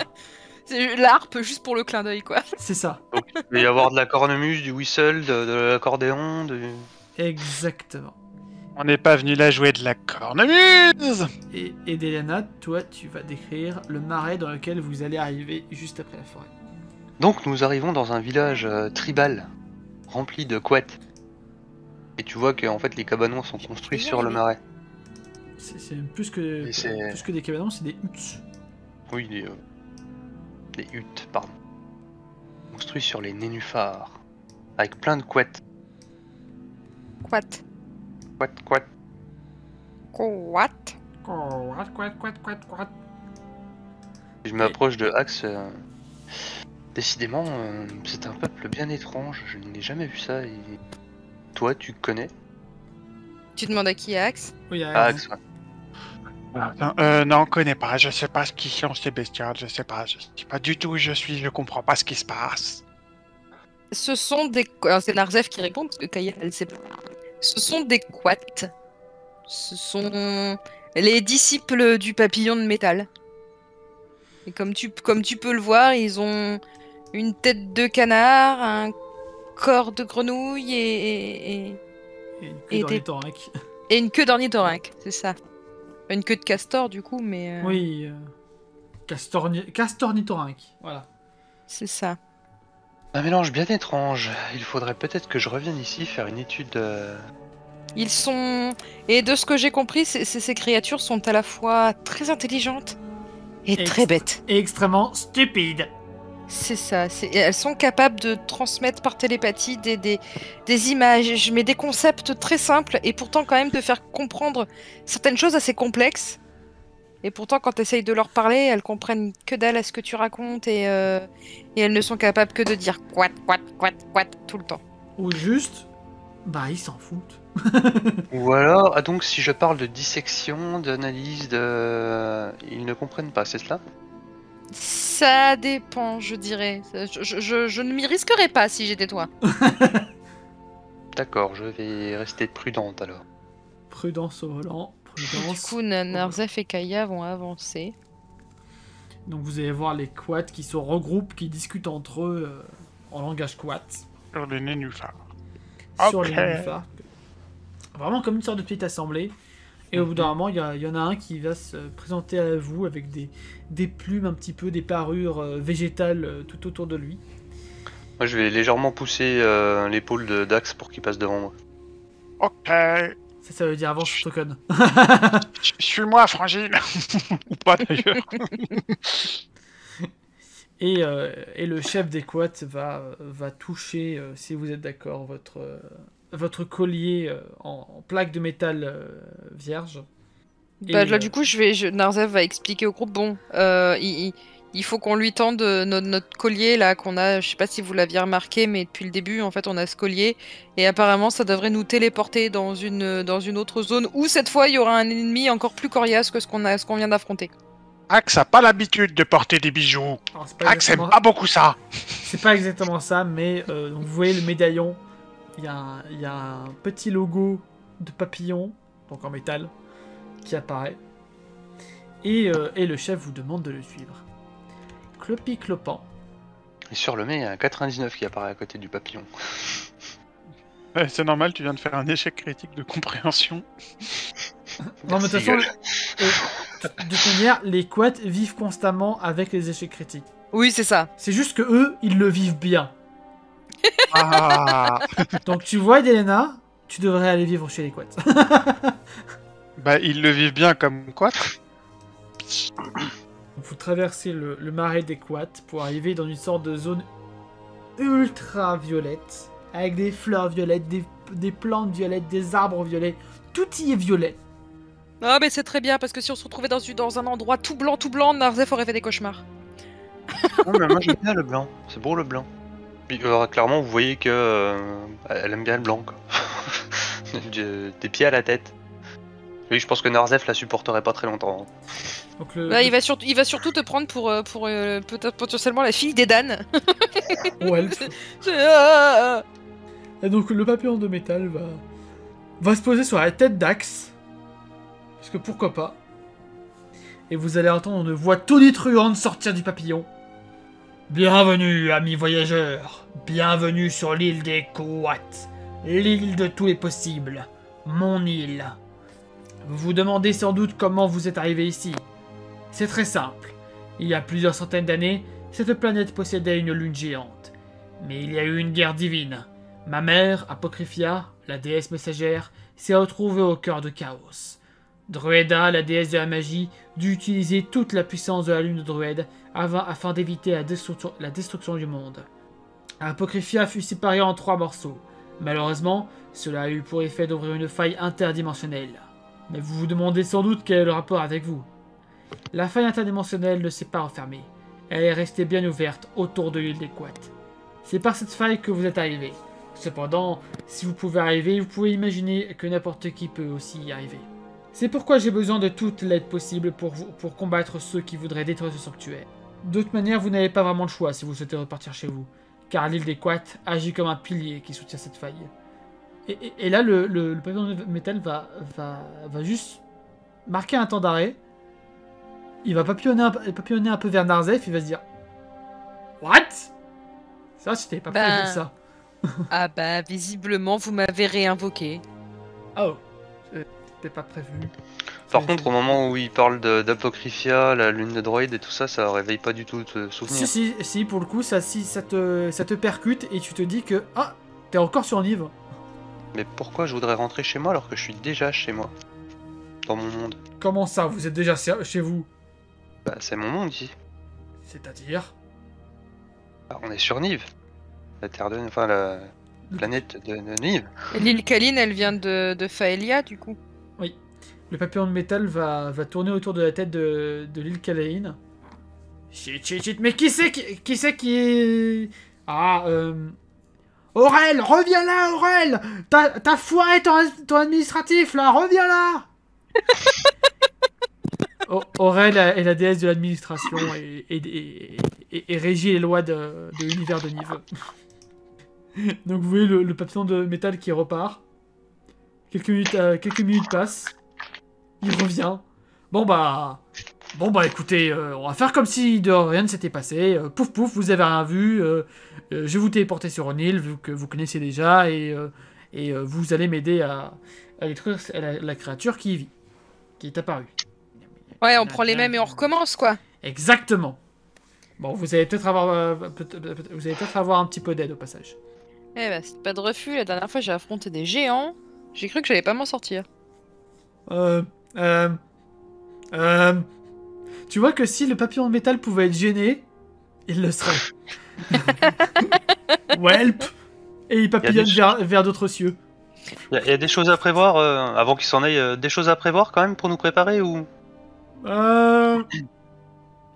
C'est l'harpe juste pour le clin d'œil, quoi. c'est ça. Donc, il va y avoir de la cornemuse, du whistle, de l'accordéon, Exactement. On n'est pas venu là jouer de la cornemuse. Et Delana, toi, tu vas décrire le marais dans lequel vous allez arriver juste après la forêt. Donc nous arrivons dans un village tribal, rempli de couettes. Et tu vois que en fait les cabanons sont construits sur le marais. C'est même plus que des cabanons, c'est des huttes. Oui, des huttes, pardon. Construits sur les nénuphars, avec plein de couettes. Quat. Couettes. Quoi. Et je m'approche de Axe. Décidément, c'est un peuple bien étrange, je n'ai jamais vu ça. Et toi, tu connais? Tu demandes à qui, Axe? Oui, Axe, ouais. Non, on connaît pas, je sais pas ce qui sont ces bestioles, je sais pas du tout où je suis, je comprends pas ce qui se passe. Ce sont des... Alors, c'est Narzef qui répond, parce que Kaya, elle sait pas. Ce sont des quats. Ce sont les disciples du papillon de métal. Et comme tu peux le voir, ils ont une tête de canard, un corps de grenouille et une queue d'ornithorynque, c'est ça. Une queue de castor, du coup, mais... Oui, castornithorynque, voilà. C'est ça. Un mélange bien étrange. Il faudrait peut-être que je revienne ici faire une étude Ils sont... Et de ce que j'ai compris, ces créatures sont à la fois très intelligentes et très bêtes. Et extrêmement stupide. C'est ça. Elles sont capables de transmettre par télépathie des images, mais des concepts très simples, et pourtant quand même de faire comprendre certaines choses assez complexes. Et pourtant, quand tu essayes de leur parler, elles comprennent que dalle à ce que tu racontes, et elles ne sont capables que de dire quat, quat, quat, quat tout le temps. Ou juste, bah ils s'en foutent. Ou alors, donc si je parle de dissection, d'analyse, ils ne comprennent pas, c'est cela? Ça dépend, je dirais. Je ne m'y risquerais pas si j'étais toi. D'accord, je vais rester prudente alors. Prudence au volant. Du Prudence. coup, Narzef et Kaya vont avancer. Donc vous allez voir les quats qui se regroupent, qui discutent entre eux en langage quat. Sur les nénuphars. Sur Ok. les nénuphars. Vraiment comme une sorte de petite assemblée. Et au bout d'un moment, il y en a un qui va se présenter à vous avec des plumes, un petit peu, des parures végétales tout autour de lui. Moi je vais légèrement pousser l'épaule de Dax pour qu'il passe devant moi. Ok. Ça veut dire avance token. Suis-moi, Frangine. Ou pas d'ailleurs. Et le chef des quats va toucher, si vous êtes d'accord, votre collier en plaque de métal vierge. Bah, Et, là, du coup, Narzef va expliquer au groupe, bon, il faut qu'on lui tende notre collier, là, qu'on a, je sais pas si vous l'aviez remarqué, mais depuis le début, en fait, on a ce collier, et apparemment, ça devrait nous téléporter dans une autre zone, où, cette fois, il y aura un ennemi encore plus coriace que ce qu'on vient d'affronter. Axe a pas l'habitude de porter des bijoux. alors, c'est pas Axe aime exactement- pas beaucoup ça. C'est pas exactement ça, mais donc vous voyez le médaillon, il y a un petit logo de papillon, donc en métal, qui apparaît. Et le chef vous demande de le suivre. Clopi clopant. Et sur le mets, il y a un 99 qui apparaît à côté du papillon. Ouais, c'est normal, tu viens de faire un échec critique de compréhension. Non, mais de toute façon, de toute manière, les quats vivent constamment avec les échecs critiques. Oui, c'est ça. C'est juste que eux, ils le vivent bien. Ah. Donc tu vois, Delena, tu devrais aller vivre chez les quats. Bah, ils le vivent bien comme quoi. Vous traversez le marais des quats pour arriver dans une sorte de zone ultra violette, avec des fleurs violettes, des plantes violettes, des arbres violets. Tout y est violet. Ah, mais c'est très bien, parce que si on se retrouvait dans un endroit tout blanc, Narzef aurait fait des cauchemars. Non mais moi j'aime bien le blanc, c'est beau le blanc. Puis, clairement vous voyez que elle aime bien le blanc quoi. Des pieds à la tête. Oui, je pense que Narzef la supporterait pas très longtemps. Donc Bah, il va surtout te prendre pour peut-être potentiellement la fille d'Edan. ouais, et donc le papillon de métal va se poser sur la tête d'Axe. Parce que pourquoi pas. Et vous allez entendre une voix tonitruante sortir du papillon. Bienvenue, amis voyageurs. Bienvenue sur l'île des Quats. L'île de tous les possibles. Mon île. Vous vous demandez sans doute comment vous êtes arrivé ici. C'est très simple. Il y a plusieurs centaines d'années, cette planète possédait une lune géante. Mais il y a eu une guerre divine. Ma mère, Apocryphia, la déesse messagère, s'est retrouvée au cœur de Chaos. Drueda, la déesse de la magie, dut utiliser toute la puissance de la lune de Drued afin d'éviter la destruction du monde. Apocryphia fut séparée en 3 morceaux. Malheureusement, cela a eu pour effet d'ouvrir une faille interdimensionnelle. Mais vous vous demandez sans doute quel est le rapport avec vous. La faille interdimensionnelle ne s'est pas refermée. Elle est restée bien ouverte autour de l'île des Quats. C'est par cette faille que vous êtes arrivé. Cependant, si vous pouvez arriver, vous pouvez imaginer que n'importe qui peut aussi y arriver. C'est pourquoi j'ai besoin de toute l'aide possible pour combattre ceux qui voudraient détruire ce sanctuaire. De toute manière, vous n'avez pas vraiment le choix si vous souhaitez repartir chez vous, car l'île des Quats agit comme un pilier qui soutient cette faille. Et là, le papillon de métal va juste marquer un temps d'arrêt. Il va papillonner un peu vers Narzef, il va se dire « What ?» Ça, c'était pas prévu ça. Ah bah, visiblement, vous m'avez réinvoqué. Oh, c'était pas prévu. Par contre, au moment où il parle d'Apocryphia, la lune de droïde et tout ça, ça réveille pas du tout de souvenirs. Si, pour le coup, ça te percute et tu te dis que ah, t'es encore sur Nive. Mais pourquoi je voudrais rentrer chez moi alors que je suis déjà chez moi? Dans mon monde. Comment ça, vous êtes déjà chez vous? Bah, c'est mon monde ici. C'est-à-dire? Bah, on est sur Nive. La terre de... Enfin, la planète de Nive. Et l'île Kaline, elle vient de Faelia, du coup. Oui. Le papillon de métal va tourner autour de la tête de l'île Calaïne. Shit, mais qui c'est qui est... Ah, Aurel, reviens là, Aurel! T'as foiré ton administratif, là, reviens là! Aurel est la déesse de l'administration et régit les lois de l'univers de Nive. Donc vous voyez le papillon de métal qui repart. Quelques minutes passent. Il revient. Bon bah écoutez, on va faire comme si de rien ne s'était passé. Pouf pouf, vous avez rien vu. Je vous téléporter sur une île vu que vous connaissez déjà et vous allez m'aider à détruire la créature qui y vit, qui est apparue. Ouais, on prend les mêmes et on recommence, quoi. Exactement. Bon, vous allez peut-être avoir un petit peu d'aide au passage. Eh bah, c'est pas de refus. La dernière fois, j'ai affronté des géants. J'ai cru que j'allais pas m'en sortir. Tu vois que si le papillon de métal pouvait être gêné, il le serait. Welp. Et il papillonne vers d'autres cieux. Il y a des choses à prévoir avant qu'il s'en aille. Des choses à prévoir quand même pour nous préparer ou...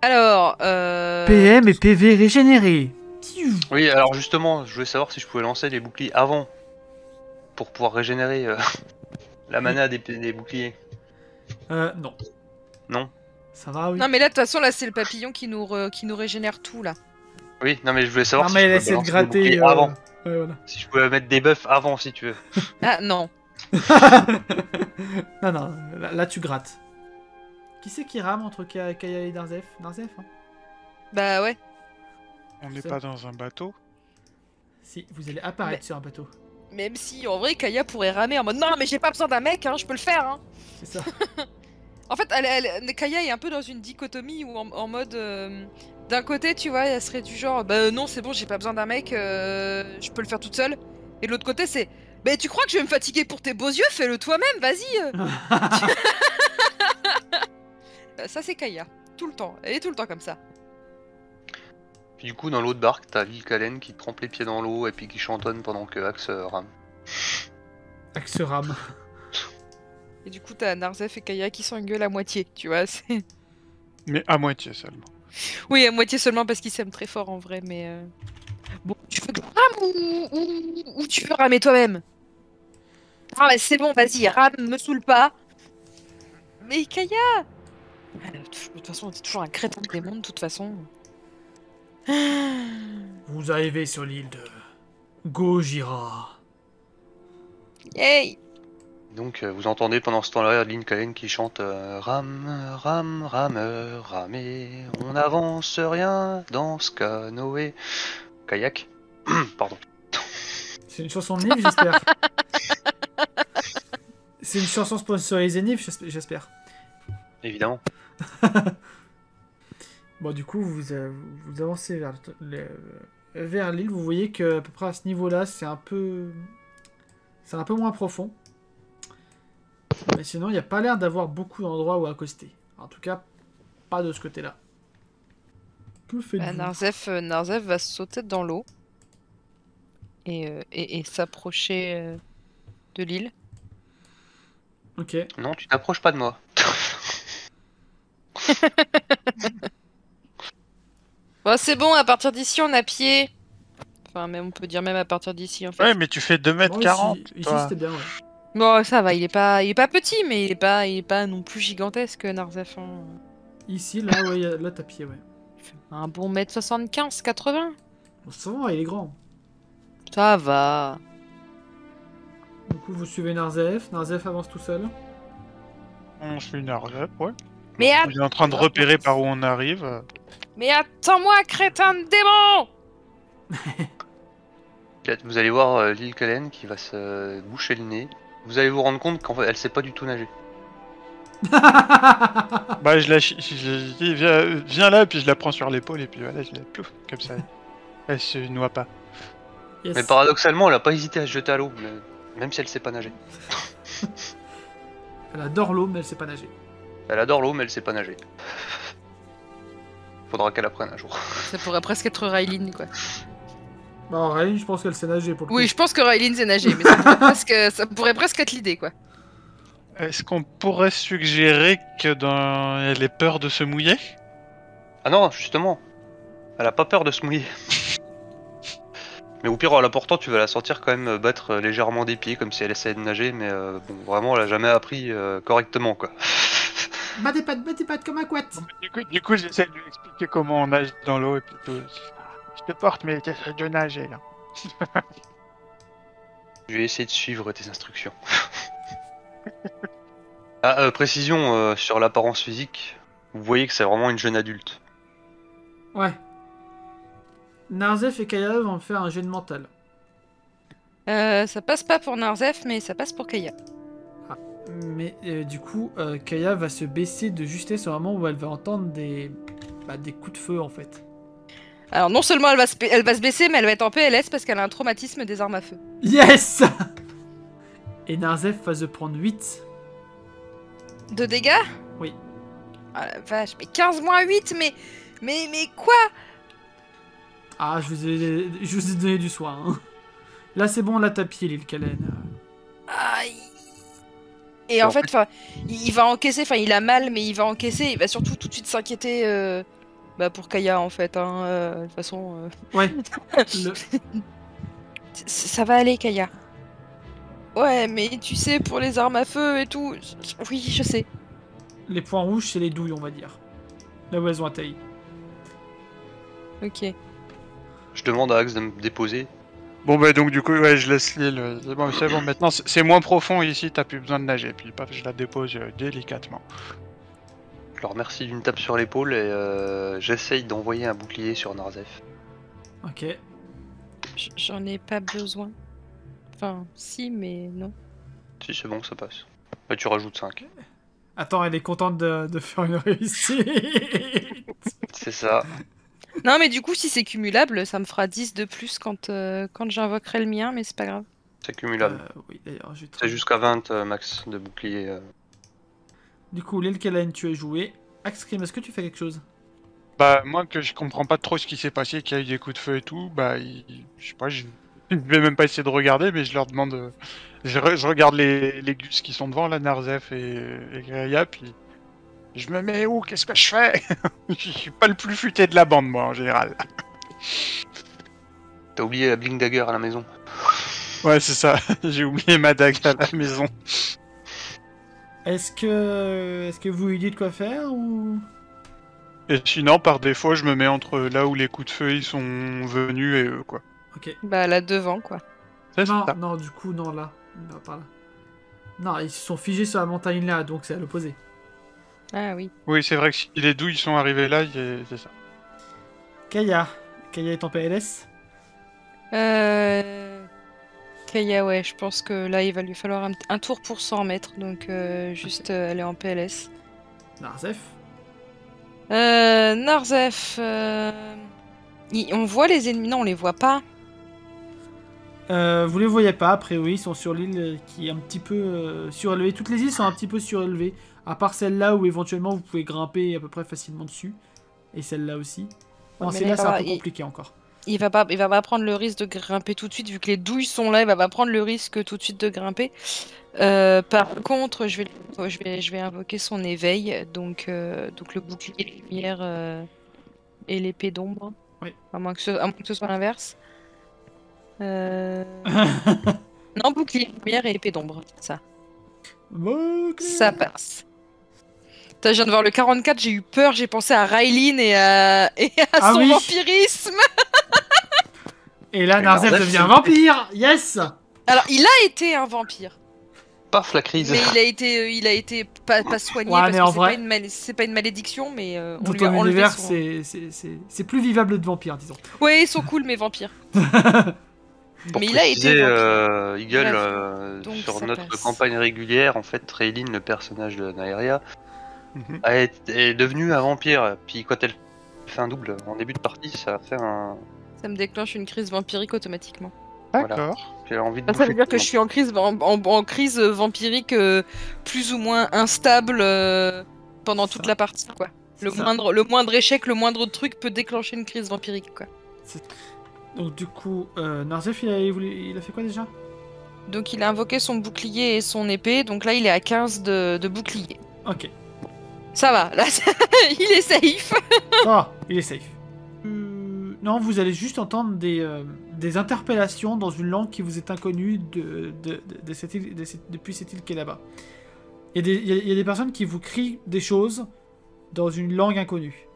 Alors, PM et PV régénérés. Oui, alors justement, je voulais savoir si je pouvais lancer les boucliers avant. Pour pouvoir régénérer la mana des boucliers. Non. Non. Ça va, oui. Non, mais là, de toute façon, là, c'est le papillon qui nous régénère tout, là. Oui, non mais je voulais savoir Non, si mais je pouvais essaie de balancer les gratter. boucliers avant. Ouais, voilà. Si je pouvais mettre des buffs avant, si tu veux. Ah, non. Non, là tu grattes. Qui c'est qui rame entre Kaya et Narzef? Narzef, hein? Bah ouais. On n'est Ça. pas dans un bateau. Si, vous allez apparaître sur un bateau. Même si, en vrai, Kaya pourrait ramer en mode non, mais j'ai pas besoin d'un mec, hein, je peux le faire, hein. C'est ça. En fait, Kaya est un peu dans une dichotomie où en mode d'un côté, tu vois, elle serait du genre bah non, c'est bon, j'ai pas besoin d'un mec, je peux le faire toute seule. Et de l'autre côté, c'est bah tu crois que je vais me fatiguer pour tes beaux yeux, fais-le toi-même, vas-y. Ça c'est Kaya, tout le temps. Elle est tout le temps comme ça. Puis du coup, dans l'autre barque, t'as Lil Kalen qui trempe les pieds dans l'eau et puis qui chantonne pendant que Axe rame. Axe rame. Et du coup, t'as Narzef et Kaya qui s'engueulent à moitié, tu vois. Mais à moitié seulement. Oui, à moitié seulement parce qu'ils s'aiment très fort en vrai, mais bon, tu veux que je rame ou tu veux ramer toi-même? Ah mais c'est bon, vas-y, rame, me saoule pas. Mais Kaya! De toute façon, t'es toujours un crétin de démon, de toute façon. Vous arrivez sur l'île de Gojira. Yay! Donc vous entendez pendant ce temps-là Lil Kalen qui chante Rame, rame, rameur, ramez, on n'avance rien dans ce canoë. Kayak. Pardon. C'est une chanson de Nive, j'espère. C'est une chanson sponsorisée Nive, j'espère. Évidemment. Bon, du coup, vous avancez vers l'île. Vous voyez qu'à peu près à ce niveau-là, c'est un peu moins profond. Mais sinon, il n'y a pas l'air d'avoir beaucoup d'endroits où accoster. En tout cas, pas de ce côté-là. Que faites-vous? Narzef va sauter dans l'eau et s'approcher de l'île. Ok. Non, tu t'approches pas de moi. Bon, c'est bon, à partir d'ici, on a pied. Enfin, même on peut dire même à partir d'ici, en fait. Ouais, mais tu fais 2m40. Ici toi. c'était bien, ouais. Bon, ça va, il est pas petit, mais il est pas non plus gigantesque, Narzef. Hein. Ici, là, ouais, là, t'as pied, ouais. Un bon 1m75, 80. Bon, ça va, il est grand. Ça va. Du coup, vous suivez Narzef. Narzef avance tout seul. On suit une arlep, ouais. Mais, Il est en train de repérer par où on arrive. mais attends-moi, crétin de démon! Vous allez voir Lil Kalen qui va se boucher le nez. Vous allez vous rendre compte qu'en fait elle sait pas du tout nager. Bah, je dis, viens là, puis je la prends sur l'épaule, et puis voilà, je la plouf, comme ça. Elle se noie pas. Yes. Mais paradoxalement, elle a pas hésité à se jeter à l'eau. Même si elle sait pas nager. Elle adore l'eau, mais elle sait pas nager. Elle adore l'eau, mais elle sait pas nager. Faudra qu'elle apprenne un jour. Ça pourrait presque être Rylin, quoi. Bah, Riley, je pense qu'elle sait nager pour le Oui, coup. je pense que Rylin sait nager, mais ça pourrait presque être l'idée, quoi. Est-ce qu'on pourrait suggérer que dans... elle ait peur de se mouiller? Ah non, justement. Elle a pas peur de se mouiller. Mais au pire, en la portant, tu vas la sentir quand même battre légèrement des pieds, comme si elle essayait de nager, mais bon, vraiment, elle a jamais appris correctement, quoi. Bats des pattes comme un couette. Du coup j'essaie de lui expliquer comment on nage dans l'eau et puis tout. Je te porte, mais t'essaies de nager, là. Je vais essayer de suivre tes instructions. Précision sur l'apparence physique. Vous voyez que c'est vraiment une jeune adulte. Ouais. Narzef et Kaya vont faire un jet de mental. Ça passe pas pour Narzef, mais ça passe pour Kaya. Mais du coup, Kaya va se baisser de justesse au moment où elle va entendre des coups de feu en fait. Alors non seulement elle va se baisser, mais elle va être en PLS parce qu'elle a un traumatisme des armes à feu. Yes. Et Narzef va se prendre 8. De dégâts? Oui. Ah la vache, mais 15 moins 8, mais quoi? Ah, je vous ai donné du soin. Hein. Là, c'est bon, là, t'as pied, l'île Kalen. Aïe. Et en fait, il va encaisser, il a mal, mais il va encaisser. Il va surtout tout de suite s'inquiéter pour Kaya, en fait. De toute façon... Ouais. Ça va aller, Kaya. Ouais, mais tu sais, pour les armes à feu et tout... Oui, je sais. Les points rouges, c'est les douilles, on va dire. Là où elles ont atterri. Ok. Je demande à Axe de me déposer. Bon bah donc du coup ouais je laisse l'île. Bon, c'est bon maintenant c'est moins profond ici, t'as plus besoin de nager. Puis paf, je la dépose délicatement. Je leur remercie d'une tape sur l'épaule et j'essaye d'envoyer un bouclier sur Narzef. Ok. J'en ai pas besoin. Enfin, si, mais non. Si c'est bon, ça passe. Bah, tu rajoutes 5. Attends, elle est contente de faire une réussite. C'est ça. Non, mais du coup, si c'est cumulable, ça me fera 10 de plus quand j'invoquerai le mien, mais c'est pas grave. C'est cumulable. Oui, d'ailleurs, C'est jusqu'à 20 max de bouclier. Du coup, l'île Kalen, tu as joué. Axcrim, est-ce que tu fais quelque chose? Bah moi que je comprends pas trop ce qui s'est passé, qu'il y a eu des coups de feu et tout, bah je sais pas, je vais même pas essayer de regarder, mais je leur demande... Je regarde les gus qui sont devant, là, Narzef et Gaïa, puis je me mets où? Qu'est-ce que je fais? Je suis pas le plus futé de la bande, moi, en général. T'as oublié la Blink Dagger à la maison. Ouais, c'est ça. J'ai oublié ma dague à la maison. Est-ce que vous lui dites quoi faire ou... Et sinon, par défaut, je me mets entre là où les coups de feu ils sont venus et eux, quoi. Ok. Bah, là devant, quoi. C'est Non, ça. non, du coup, non, là. Non, pas là. Non, ils se sont figés sur la montagne là, donc c'est à l'opposé. Ah oui. Oui, c'est vrai que si les douilles sont arrivés là, c'est ça. Kaya. Kaya est en PLS. Kaya, ouais, je pense que là, il va lui falloir un tour pour s'en remettre, donc juste elle est en PLS. Narzef. Narzef, on voit les ennemis, non, on les voit pas. Vous les voyez pas, après oui, ils sont sur l'île qui est un petit peu surélevée. Toutes les îles sont un petit peu surélevées, à part celle-là où éventuellement vous pouvez grimper à peu près facilement dessus. Et celle-là aussi. Non, Ouais, mais celle-là là, c'est un va- peu compliqué encore. Il va pas prendre le risque de grimper tout de suite, vu que les douilles sont là, il va pas prendre le risque tout de suite de grimper. Par contre, je vais invoquer son éveil, donc le bouclier de lumière et l'épée d'ombre. Oui. À moins que ce soit l'inverse. Non, bouclier de lumière et épée d'ombre, ça. Ça passe. Putain, je viens de voir le 44, j'ai eu peur, j'ai pensé à Rylin et à Ah son oui. vampirisme. Et là, Et Narzef Narzef, devient c'est- vampire. Yes. Alors, il a été un vampire. Paf, la crise. Mais il a été pas soigné Ouais, parce mais que en c'est vrai- pas une malédiction, mais on Dans lui a ton enlevé univers, son... c'est plus vivable de vampire, disons. Ouais, ils sont cool, mes vampires. Pour Mais il a préciser, été vampire. Eagle, Bref, donc sur ça notre passe. campagne régulière, en fait, Raylin, le personnage de Naeria, Mhm. est devenue un vampire. Puis quand elle fait un double en début de partie, ça fait un... Ça me déclenche une crise vampirique automatiquement. D'accord. J'ai envie de Ça veut bouffer dire tout que le je suis en crise vampirique plus ou moins instable pendant toute Ça. la partie, quoi. Le Ça. moindre échec, le moindre truc peut déclencher une crise vampirique, quoi. Donc du coup, Narzef, il a fait quoi déjà? Donc il a invoqué son bouclier et son épée, donc là il est à 15 de bouclier. Ok, Ça va, là il est safe. ça va, il est safe. Non, vous allez juste entendre des interpellations dans une langue qui vous est inconnue de cette île, depuis cette île qui est là-bas. Il y a des personnes qui vous crient des choses dans une langue inconnue.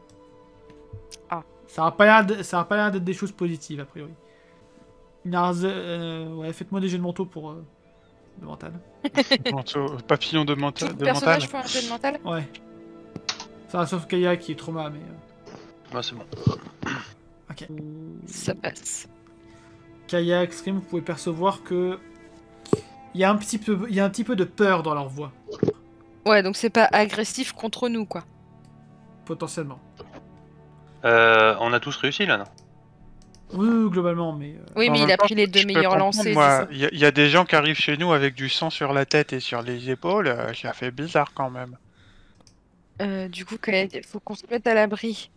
Ah. Ça n'a pas l'air d'être des choses positives, a priori. Ouais, faites-moi des jets de manteau pour le mental. Papillon de, Tout mental. personnage fait un jet de mental. Ouais. Ça va, sauf Kaya qui est trauma, mais... Ouais, c'est bon. Ok. Ça passe. Kaya, Scream, vous pouvez percevoir que... Il y a un petit peu de peur dans leur voix, Ouais, donc c'est pas agressif contre nous, quoi. potentiellement. On a tous réussi là, non? Oui, globalement, mais... Oui, mais il a pris les 2 meilleurs lancers, Moi, c'est il y a des gens qui arrivent chez nous avec du sang sur la tête et sur les épaules. Ça fait bizarre quand même. ça. Du coup, il faut qu'on se mette à l'abri.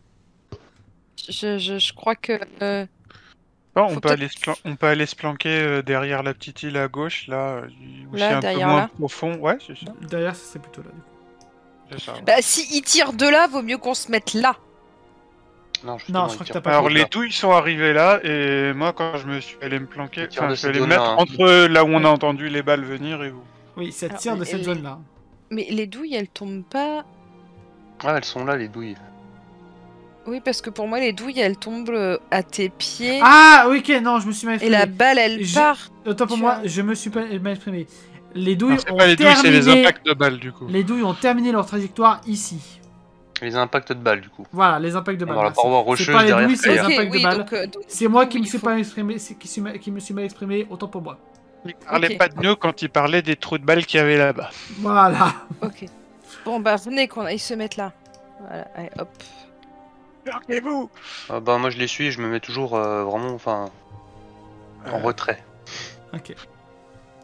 Je crois que... Bon, Faut on peut aller se planquer derrière la petite île à gauche, là, où Là, c'est un peu derrière moins là. profond. Ouais, c'est ça. Derrière, ça serait plutôt là, du coup. C'est ça. Bah, si il tire de là, vaut mieux qu'on se mette là. Non, justement, Non, je il crois que tire t'as pas pas Alors trop les là. douilles sont arrivées là et moi quand je me suis allé me planquer, Il tire enfin de je suis cette allé me mettre zone-là, hein. entre là où on a entendu les balles venir et vous. Oui, ça Alors, tire de cette les- zone-là. Mais les douilles, elles tombent pas... Ah, elles sont là, les douilles. Oui, parce que pour moi, les douilles, elles tombent à tes pieds. Ah, ok, non, je me suis mal Et exprimé. la balle, elle part. Autant pour tu moi, vois. je me suis pas mal exprimé. Les douilles Alors, c'est ont pas les douilles, c'est les terminé... impacts de balles du coup. Les douilles ont terminé leur trajectoire ici. Les impacts de balles, du coup. Voilà, les impacts de balles. Dans la merci. paroi C'est rocheuse pas les derrière douilles, c'est les Kaya. Ok, impacts de oui, balles. donc, C'est moi du qui coup, me suis il faut- pas exprimé, qui me suis mal exprimé, autant pour moi. Il parlait Ok. pas de nous quand il parlait des trous de balles qu'il y avait là-bas. Voilà. Ok. Bon, bah, venez qu'on aille se mettre là. Voilà, allez, hop. Planquez-vous. Ah bah, moi je les suis, je me mets toujours vraiment, enfin, en retrait. Ok.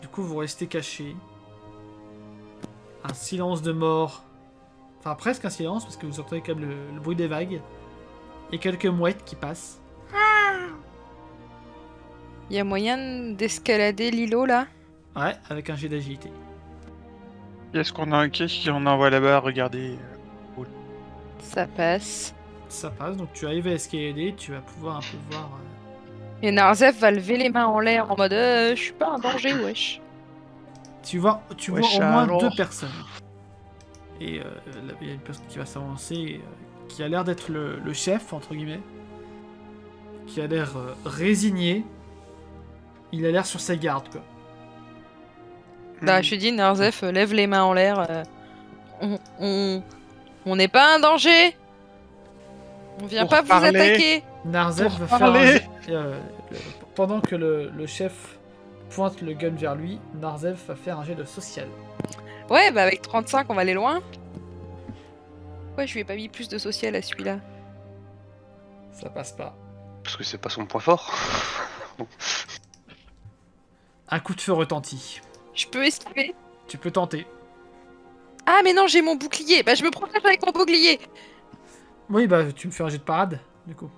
Du coup, vous restez cachés. Un silence de mort. Enfin, presque un silence, parce que vous entendez quand même le bruit des vagues. Et quelques mouettes qui passent. Il y a moyen d'escalader l'îlot là? Ouais, avec un jet d'agilité. Est-ce qu'on a un quai qui en envoie là-bas? Regardez. Ça passe. Ça passe, donc tu arrives à escalader, tu vas pouvoir un peu voir... Et Narzef va lever les mains en l'air en mode je suis pas en danger, wesh. Tu vois Wesh, au moins alors. 2 personnes. Et il y a une personne qui va s'avancer, qui a l'air d'être le chef, entre guillemets. Qui a l'air résigné. Il a l'air sur ses gardes, quoi. Bah, je suis dit, Narzef, lève les mains en l'air. On n'est pas un danger. On vient Pour pas vous parler. attaquer. Narzef Pour va parler. faire pendant que le chef pointe le gun vers lui, Narzef va faire un jet de social. Ouais, bah avec 35, on va aller loin. Ouais, je lui ai pas mis plus de social à celui-là. Ça passe pas. Parce que c'est pas son point fort. Un coup de feu retentit. Je peux esquiver. Tu peux tenter. Ah, mais non, j'ai mon bouclier. Bah, je me protège avec mon bouclier. Oui, bah tu me fais un jet de parade, du coup.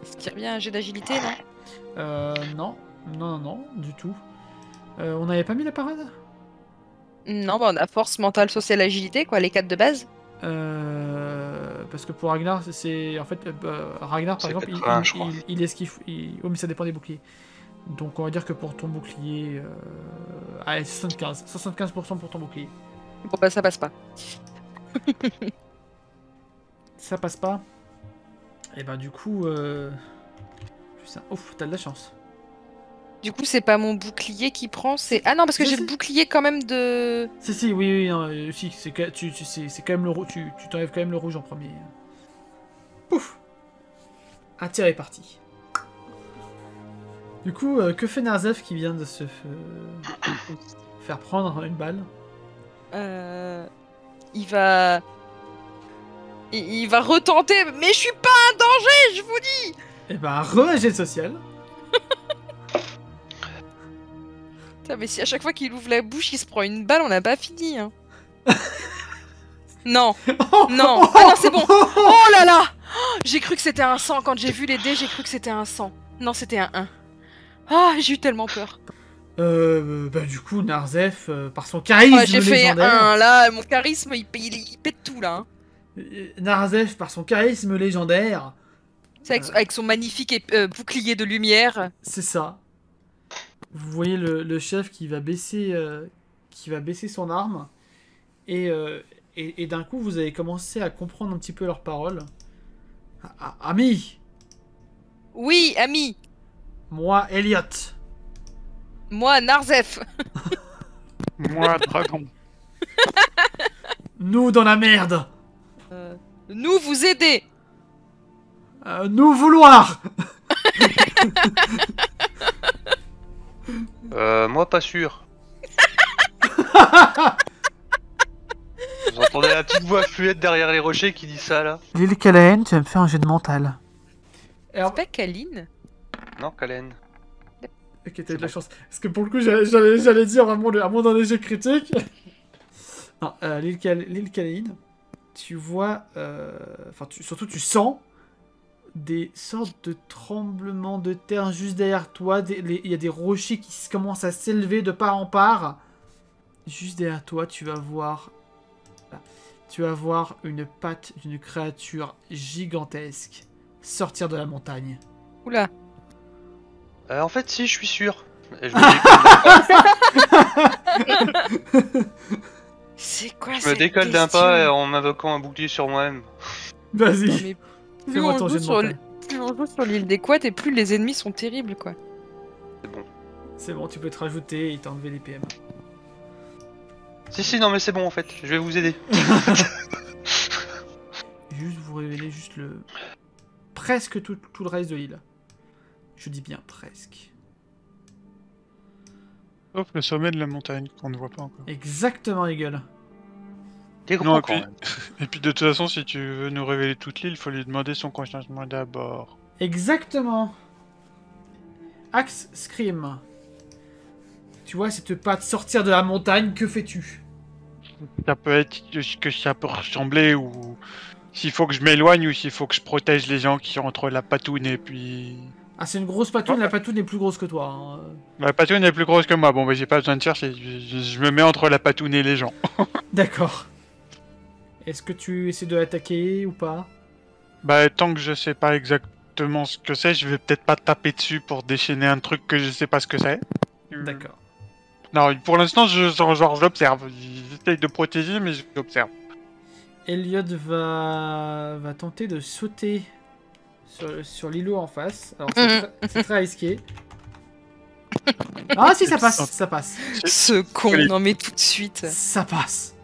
Ce qui revient à un jet d'agilité, non? Non, du tout. On n'avait pas mis la parade? Non, bah on a force, mentale, sociale, agilité, quoi, les 4 de base. Parce que pour Ragnar, c'est en fait Ragnar par C'est exemple, 80, je crois. il esquive. Oh, mais ça dépend des boucliers. Donc on va dire que pour ton bouclier, allez 75% pour ton bouclier. Bon, bah ça passe pas. Ça passe pas. Et bah du coup, putain, ouf, t'as de la chance. Du coup, c'est pas mon bouclier qui prend, c'est... Ah non, parce que Si, j'ai si. le bouclier quand même de... Si, oui, non, si, c'est quand même le rouge. Tu t'enlèves quand même le rouge en premier. Pouf. Un tir est parti. Du coup, que fait Narzef qui vient de se faire prendre une balle? Il va... Il va retenter, mais je suis pas un danger, je vous dis. Et bah, re-jet social. Putain, mais si à chaque fois qu'il ouvre la bouche, il se prend une balle, on n'a pas fini. Hein. Non, non, ah non, c'est bon. Oh là là, j'ai cru que c'était un 100 quand j'ai vu les dés, j'ai cru que c'était un 100. Non, c'était un 1. Ah, j'ai eu tellement peur. Du coup, Narzef, par son charisme Ouais, j'ai fait légendaire... 1, là, mon charisme, il pète tout, là. Hein. Narzef, par son charisme légendaire... C'est avec son magnifique bouclier de lumière. C'est ça. Vous voyez le chef qui va baisser son arme, et d'un coup, vous allez commencer à comprendre un petit peu leurs paroles. Ami, Oui, ami. moi, Elliot. Moi, Narzef. Moi, dragon. Nous dans la merde. Nous vous aider. Nous vouloir. Moi pas sûr. Vous entendez la petite voix fluette derrière les rochers qui dit ça là? Lil Kalaen, tu vas me faire un jet de mental. C'est pas Kaline? Non, Kalen. Ok, t'as eu de la chance. Parce que pour le coup, j'allais dire à mon d'un jet critique. Non, Lil Kalaen, tu vois... surtout tu sens des sortes de tremblements de terre juste derrière toi. Il y a des rochers qui commencent à s'élever de part en part. Juste derrière toi, tu vas voir une patte d'une créature gigantesque sortir de la montagne. Oula. En fait, si, je suis sûr. Et je me C'est quoi je me décolle d'un pas en m'invoquant un bouclier sur moi-même. Vas-y, Mais plus fais-moi on, ton joue jet de sur mental. plus on joue sur l'île des couettes et plus les ennemis sont terribles, quoi. C'est bon. C'est bon, tu peux te rajouter et t'enlever les PM. Si, non, mais c'est bon en fait. Je vais vous aider. Juste vous révéler juste presque tout le reste de l'île. Je dis bien presque. Sauf le sommet de la montagne qu'on ne voit pas encore. Exactement, les gueules. T'es Non, grand et quand puis, même. et puis de toute façon, si tu veux nous révéler toute l'île, il faut lui demander son consentement d'abord. Exactement. Axe Scream. Tu vois cette patte sortir de la montagne, que fais-tu? Ça peut être que ça peut ressembler, ou s'il faut que je m'éloigne, ou s'il faut que je protège les gens qui sont entre la patoune et puis... Ah, c'est une grosse patoune, la patoune est plus grosse que toi. Hein. La patoune est plus grosse que moi, bon bah j'ai pas besoin de chercher, je me mets entre la patoune et les gens. D'accord. Est-ce que tu essaies de l'attaquer ou pas? Bah tant que je sais pas exactement ce que c'est, je vais peut-être pas taper dessus pour déchaîner un truc que je sais pas ce que c'est. D'accord. Non, pour l'instant, j'observe. J'essaye de protéger, mais j'observe. Elliot va tenter de sauter sur l'îlot en face. Alors c'est très risqué. Ah si, ça passe. Ce con, non mais tout de suite. Ça passe.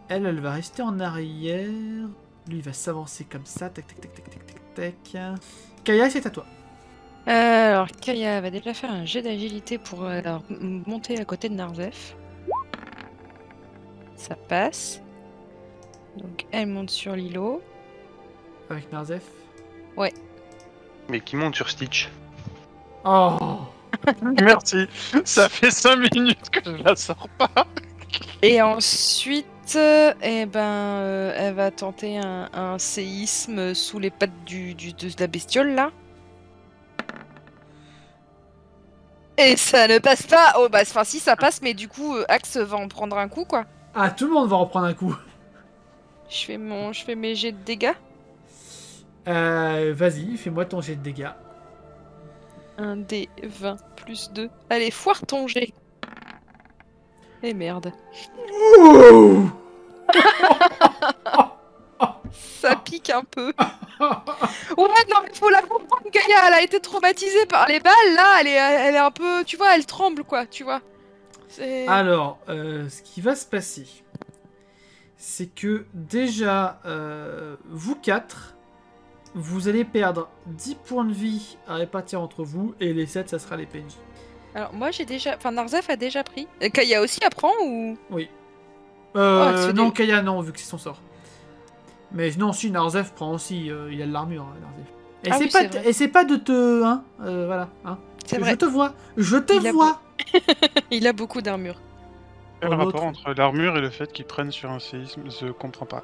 Elle va rester en arrière. Lui, il va s'avancer comme ça. Tac, tac, tac, tac, tac, tac, tac. Kaya, c'est à toi. Alors, Kaya va déjà faire un jet d'agilité pour monter à côté de Narzef. Ça passe. Donc, elle monte sur l'îlot. Avec Narzef. Mais qui monte sur Stitch. Oh. Merci. Ça fait 5 minutes que je la sors pas. Et ensuite, elle va tenter un séisme sous les pattes de la bestiole, là. Et ça ne passe pas. Oh, bah, enfin, si, ça passe, mais du coup, Axe va en prendre un coup, quoi. Ah, tout le monde va en prendre un coup. Je fais mes jets de dégâts. Vas-y, fais-moi ton jet de dégâts. 1 D 20 plus 2. Allez, foire ton jet. Et merde. Ouh. Ça pique un peu. Ouais, non, mais faut la comprendre, Gaïa. Elle a été traumatisée par les balles, là. Elle est un peu... Tu vois, elle tremble, quoi, tu vois. Alors, ce qui va se passer, c'est que déjà, vous quatre, vous allez perdre 10 points de vie à répartir entre vous, et les 7, ça sera les PNJ. Alors, moi, j'ai déjà... Enfin, Narzef a déjà pris. Gaïa aussi apprend, ou... Oui. c'est Non, des- Kaya, non, vu que c'est son sort. Mais non, si, Narzef prend aussi, il a de l'armure, Narzef. Et Ah c'est oui, pas, c'est vrai. et c'est pas de te... Hein, voilà, hein. C'est Je vrai. te vois, je te Il a vois. Il a beaucoup d'armure. Quel En rapport autre. entre l'armure et le fait qu'ils prennent sur un séisme? Je comprends pas.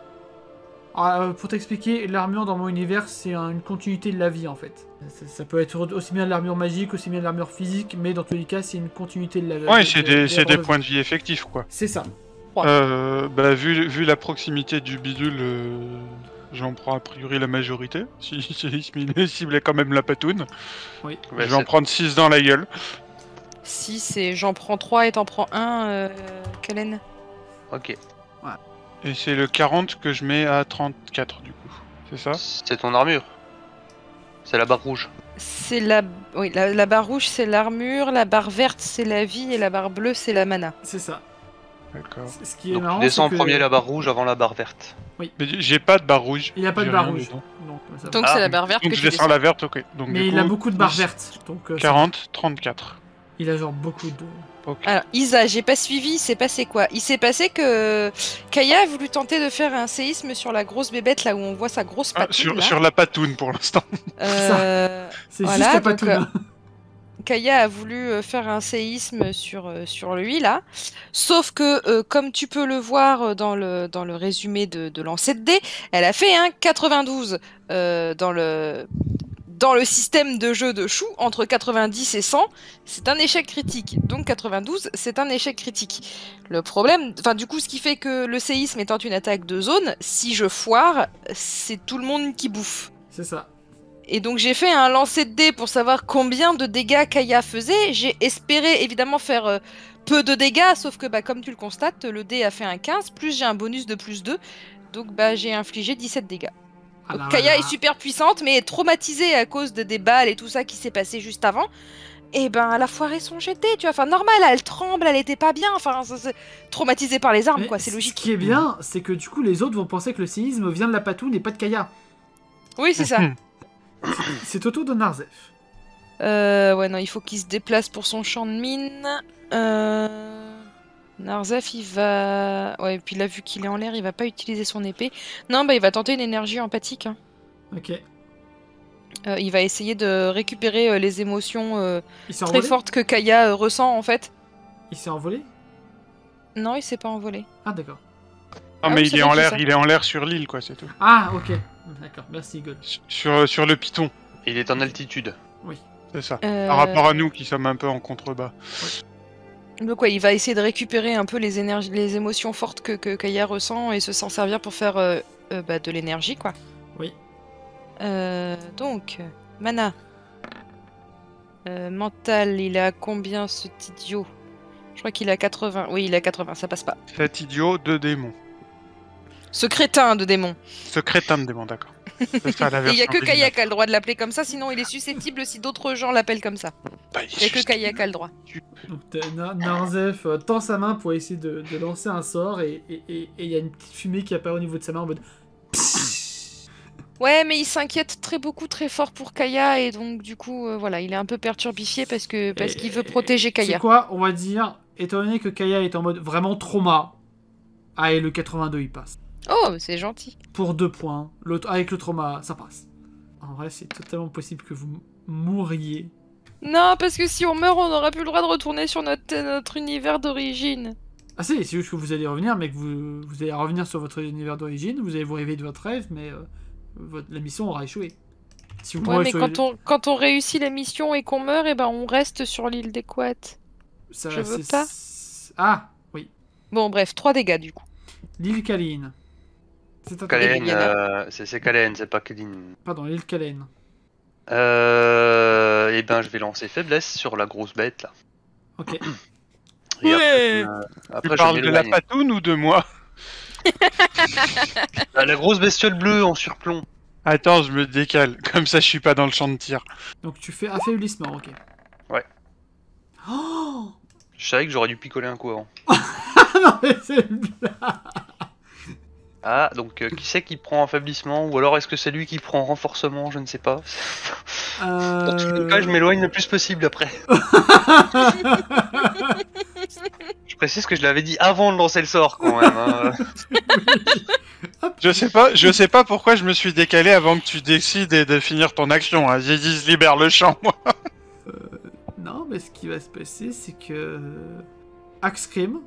Pour t'expliquer, l'armure dans mon univers, c'est une continuité de la vie en fait. Ça peut être aussi bien de l'armure magique, aussi bien de l'armure physique, mais dans tous les cas, c'est une continuité de la vie. Ouais, c'est des points de vie effectifs, quoi. C'est ça. Bah, vu la proximité du bidule, j'en prends a priori la majorité. Si il ciblait quand même la patoune. Ouais, Je vais en prendre 6 dans la gueule. 6 et j'en prends 3 et t'en prends 1, Kalen. Ok. Et c'est le 40 que je mets à 34 du coup. C'est ça? C'est ton armure. C'est la barre rouge. C'est la... Oui, la barre rouge c'est l'armure, la barre verte c'est la vie et la barre bleue c'est la mana. C'est ça. D'accord. Ce qui est Donc marrant, tu descends en c'est que... premier la barre rouge avant la barre verte. Mais j'ai pas de barre rouge. Il n'y a pas de J'ai barre rien rouge. dedans. Donc Ah, c'est la barre verte Donc que je tu descends descends. la verte, ok. Donc, Mais du il coup, a beaucoup de barres 10, vertes. Donc, 40, 34. il a genre beaucoup de... Ok. Alors, Isa, j'ai pas suivi, il s'est passé quoi? Il s'est passé que Kaya a voulu tenter de faire un séisme sur la grosse bébête là où on voit sa grosse Ah, patoune. là. sur la patoune pour l'instant. C'est Voilà, juste la donc, patoune. Kaya a voulu faire un séisme sur lui là. Sauf que, comme tu peux le voir dans le résumé de lancer de dés, elle a fait un 92 dans le système de jeu de Chou, entre 90 et 100, c'est un échec critique. Donc 92, c'est un échec critique. Le problème, enfin du coup, ce qui fait que le séisme étant une attaque de zone, si je foire, c'est tout le monde qui bouffe. C'est ça. Et donc j'ai fait un lancer de dés pour savoir combien de dégâts Kaya faisait. J'ai espéré évidemment faire peu de dégâts, sauf que comme tu le constates, le dé a fait un 15, plus j'ai un bonus de plus 2. Donc j'ai infligé 17 dégâts. Donc, Alors, Kaya là, est super puissante, mais traumatisée à cause des balles et tout ça qui s'est passé juste avant. Et elle a foiré son GT, tu vois. Enfin, normal, elle tremble, elle était pas bien. Enfin, c'est traumatisée par les armes, mais quoi, c'est Ce logique. qui est bien, c'est que du coup, les autres vont penser que le séisme vient de la patoune et pas de Kaya. Oui, c'est ça. C'est au tour de Narzef. Ouais, non, il faut qu'il se déplace pour son champ de mine. Narzef, il va... Ouais, et puis là, vu qu'il est en l'air, il va pas utiliser son épée. Non, il va tenter une énergie empathique. Hein. Ok. Il va essayer de récupérer les émotions Il s'est très envolé fortes que Kaya ressent, en fait. Il s'est envolé Non, il s'est pas envolé. Ah, d'accord. Non, Ah mais oui, c'est il est vrai en que l'air, c'est ça. il est en l'air sur l'île, quoi, c'est tout. Ah, ok. D'accord, merci, God. Sur le piton, Il est en altitude. c'est ça. Par rapport à nous qui sommes un peu en contrebas. Donc ouais, il va essayer de récupérer un peu les énergies, les émotions fortes que Kaya ressent et s'en servir pour faire de l'énergie, quoi. Oui. Donc, mana. Mental, il a combien cet idiot? Je crois qu'il a 80. Oui, il a 80, ça passe pas. Cet idiot de démon. Ce crétin de démon. Ce crétin de démon, d'accord. C'est ça la Et il y a version que Kaya originale. qui a le droit de l'appeler comme ça, sinon il est susceptible si d'autres gens l'appellent comme ça. Bah, Il y a que juste- Kaya qui a le droit. Donc, Narzef tend sa main pour essayer de lancer un sort et il y a une petite fumée qui apparaît au niveau de sa main en mode... Ouais, mais il s'inquiète très fort pour Kaya et donc du coup, voilà, il est un peu perturbifié parce qu'il veut protéger C'est Kaya. quoi, on va dire, étant donné que Kaya est en mode vraiment trauma, et le 82 il passe. Oh, c'est gentil. Pour 2 points, avec le trauma, ça passe. En vrai, c'est totalement possible que vous mouriez. Non, parce que si on meurt, on n'aura plus le droit de retourner sur notre univers d'origine. Ah si, c'est juste que vous allez revenir, mais que vous allez revenir sur votre univers d'origine, vous allez vous réveiller de votre rêve, mais la mission aura échoué. Si vous Ouais, mourrez mais sur quand on réussit la mission et qu'on meurt, on reste sur l'île des Couettes. ça, je veux c'est- pas. Ah, oui. Bon, bref, 3 dégâts du coup. L'île Kaline. C'est à toi. Kalen, Yana. c'est Kalen, c'est pas Kalin. Pardon, l'île Kalen. Et ben je vais lancer faiblesse sur la grosse bête là. Ok. Et Ouais. après, Tu je parles de la m'éloigne. patoune ou de moi? Ah, la grosse bestiole bleue en surplomb. Attends, je me décale. Comme ça, je suis pas dans le champ de tir. Donc tu fais affaiblissement, ok. Ouais. Oh Je savais que j'aurais dû picoler un coup avant. non, mais c'est... Ah, donc qui c'est qui prend affaiblissement? Ou alors est-ce que c'est lui qui prend renforcement? Je ne sais pas. Dans tous les cas, je m'éloigne le plus possible après. Je précise que je l'avais dit avant de lancer le sort quand même. Hein. Je sais pas pourquoi je me suis décalé avant que tu décides de finir ton action. Hein. J'ai dit, je libère le champ, moi. Non, Non, mais ce qui va se passer, c'est que... Axcrim,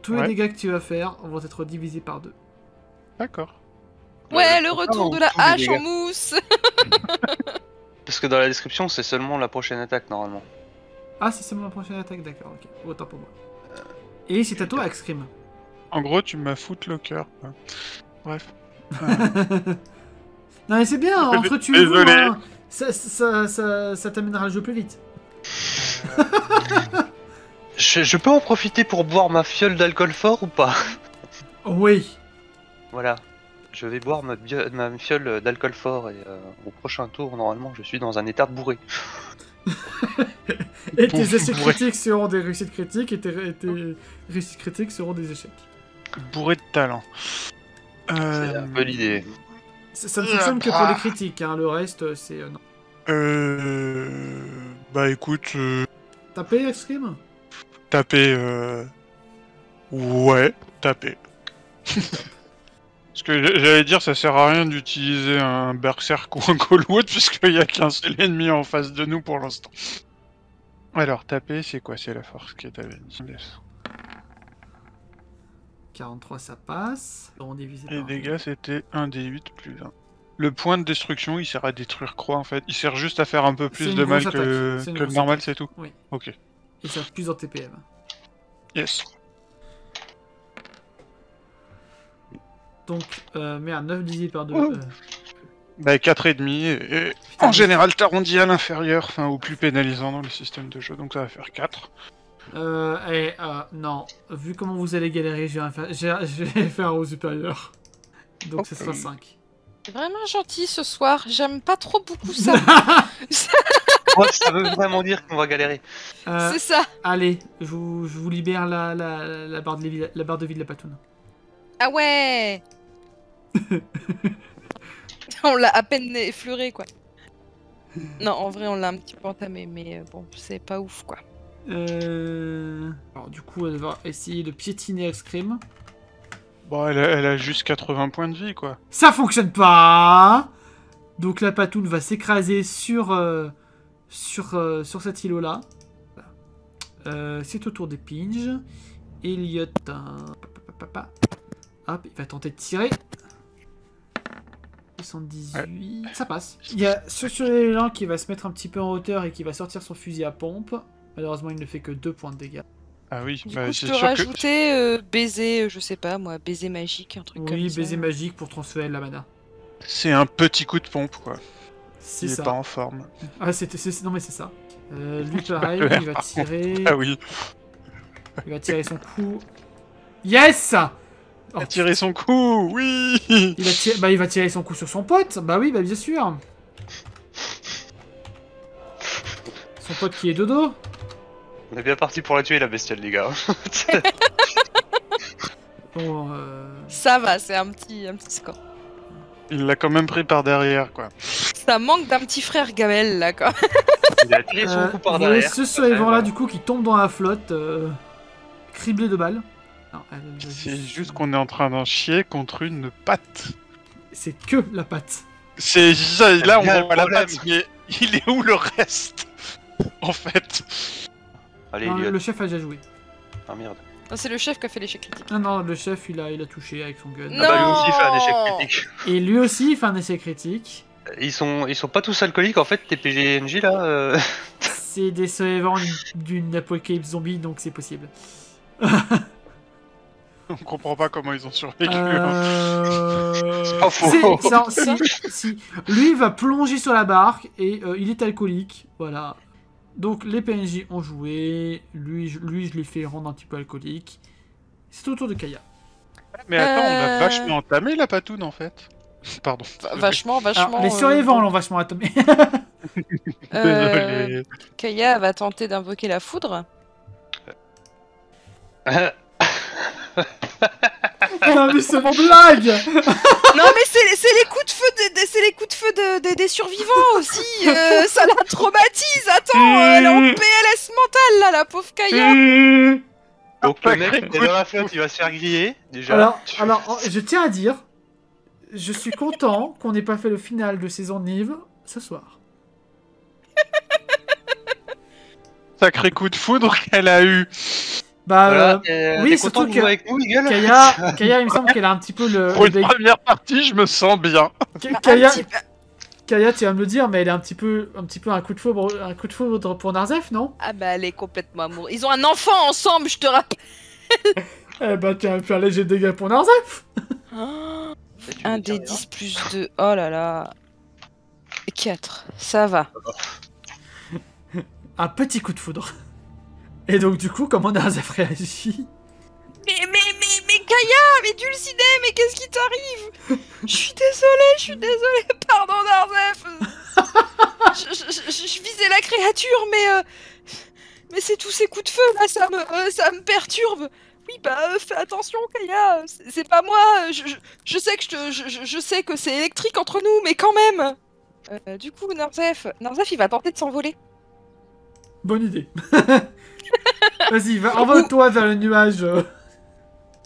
tous les Ouais. dégâts que tu vas faire vont être divisés par 2. D'accord. Ouais, le je crois pas retour de en la tous les hache en dégâts. mousse. Parce que dans la description, c'est seulement la prochaine attaque normalement. Ah, c'est seulement la prochaine attaque, d'accord, ok. Autant pour moi. Et c'est à toi, Axcrim. En gros, tu m'as footlocker. Quoi. Bref. Non, mais c'est bien, entre tu et vous, Désolé. hein, ça t'amènera le jeu plus vite. Je peux en profiter pour boire ma fiole d'alcool fort ou pas? Oui. Voilà. Je vais boire ma fiole d'alcool fort et au prochain tour, normalement, je suis dans un état bourré. Et Pour tes échecs bourrer. critiques seront des réussites critiques et tes réussites critiques seront des échecs. Bourré de talent. C'est un peu l'idée. Ça ne fonctionne que pour les critiques, hein. Le reste, c'est... non. Bah écoute, Tapez, Axcrim? taper. Ouais, taper. Parce que j'allais dire, ça sert à rien d'utiliser un Berserk ou un Coldwood, puisqu'il y a qu'un seul ennemi en face de nous pour l'instant. Alors, taper, c'est quoi? C'est la force qui est avec 43, ça passe. On divise Les par dégâts, c'était 1d8 plus 1. Le point de destruction, il sert à détruire croix en fait. Il sert juste à faire un peu C'est plus une de mal grosse que attaque. C'est une que le grosse normal, attaque. c'est tout. Oui. Ok. Et ça plus en TPM. Yes. Donc, merde, 9 divisé par 2. Ouh. Bah 4,5 et Putain, en mais- général t'arrondis à l'inférieur, enfin au plus pénalisant dans le système de jeu, donc ça va faire 4. Non. Vu comment vous allez galérer, je vais faire au supérieur. Donc, ce sera 5. C'est vraiment gentil ce soir. J'aime pas trop beaucoup ça. Ouais, ça veut vraiment dire qu'on va galérer. C'est ça. Allez, je vous libère la barre de vie de la patoune. Ah ouais. On l'a à peine effleuré quoi. Non, en vrai, on l'a un petit peu entamé, mais bon, c'est pas ouf quoi. Alors, du coup, elle va essayer de piétiner Axcrim. Bon, elle a juste 80 points de vie quoi. Ça fonctionne pas. Donc la patoune va s'écraser sur cet îlot-là. C'est au tour des pinges. Elliot, hop, il va tenter de tirer. 78, ça passe. Il y a ce surveillant qui va se mettre un petit peu en hauteur et qui va sortir son fusil à pompe. Malheureusement, il ne fait que 2 points de dégâts. Ah oui, Du bah coup, je c'est peux sûr que... rajouter baiser, je sais pas moi, baiser magique, un truc comme Oui, ça. baiser magique pour transférer de la mana. C'est un petit coup de pompe quoi. C'est Il est ça. pas en forme. Ah, non mais c'est ça. Lui pareil, le il va R, par tirer. Ah oui, Il va tirer son coup. Yes! Oh, il a tiré son coup, oui. il va tirer son coup sur son pote. Bah oui, bah bien sûr. Son pote qui est dodo. On est bien parti pour la tuer, la bestiole, les gars. Bon, Ça va, c'est un petit score. Il l'a quand même pris par derrière quoi. Ça manque d'un petit frère Gamel là quoi. Il a tiré son coup par vous voyez derrière. ce survivant là du coup qui tombe dans la flotte, criblé de balles. Non, C'est juste qu'on est en train d'en chier contre une patte. c'est que la patte. C'est ça, là on bien voit le la problème. patte, mais il est où le reste? En fait. Allez, Non, Elliot. le chef a déjà joué. Ah merde. Non, c'est le chef qui a fait l'échec critique. Non, le chef il a touché avec son gun. Non. Ah bah lui aussi il fait un échec critique. Et lui aussi il fait un essai critique. Ils sont pas tous alcooliques en fait, tes PGNJ là C'est des survivants d'une apocalypse zombie donc c'est possible. On comprend pas comment ils ont survécu. C'est pas faux. Si. Lui il va plonger sur la barque et il est alcoolique. Voilà. Donc les PNJ ont joué. Lui je l'ai fait rendre un petit peu alcoolique. C'est au tour de Kaya. Mais attends, on a vachement entamé la patoune en fait. Pardon. Vachement. Alors, les survivants l'ont vachement attomé. Désolé. Kaya va tenter d'invoquer la foudre. Non mais c'est mon blague. Non mais c'est les coups de feu c'est les coups de feu des survivants aussi. Ça la traumatise. Attends, elle est en PLS mentale là, la pauvre Kaya. Donc le mec est dans la flotte, il va se faire griller déjà. Alors, je tiens à dire, je suis content qu'on n'ait pas fait le final de saison de Nive ce soir. Sacré coup de foudre qu'elle a eu. Bah, Voilà, oui, t'es surtout content de que jouer avec nous, Eagle Kaya, il me semble qu'elle a un petit peu le... Pour une le bec- première partie, je me sens bien. Kaya, Un petit peu- Kaya, tu vas me le dire, mais elle est un petit peu un coup de foudre pour Narzef, non? Ah bah elle est complètement amoureuse. Ils ont un enfant ensemble, je te rappelle. Eh bah, tu vas me faire léger dégâts pour Narzef. Oh, Tu un veux dire des rien 10 plus 2. Oh là là. 4. Ça va. Un petit coup de foudre. Et donc, du coup, comment Narzef réagit? Mais Kaya, mais Dulcinée, mais qu'est-ce qui t'arrive? Je suis désolée, pardon Narzef. Je visais la créature, mais c'est tous ces coups de feu là, ça me perturbe. Oui bah fais attention Kaya, c'est pas moi. Je sais que je sais que c'est électrique entre nous, mais quand même. Du coup Narzef il va tenter de s'envoler. Bonne idée. Vas-y, envole-toi vers le nuage.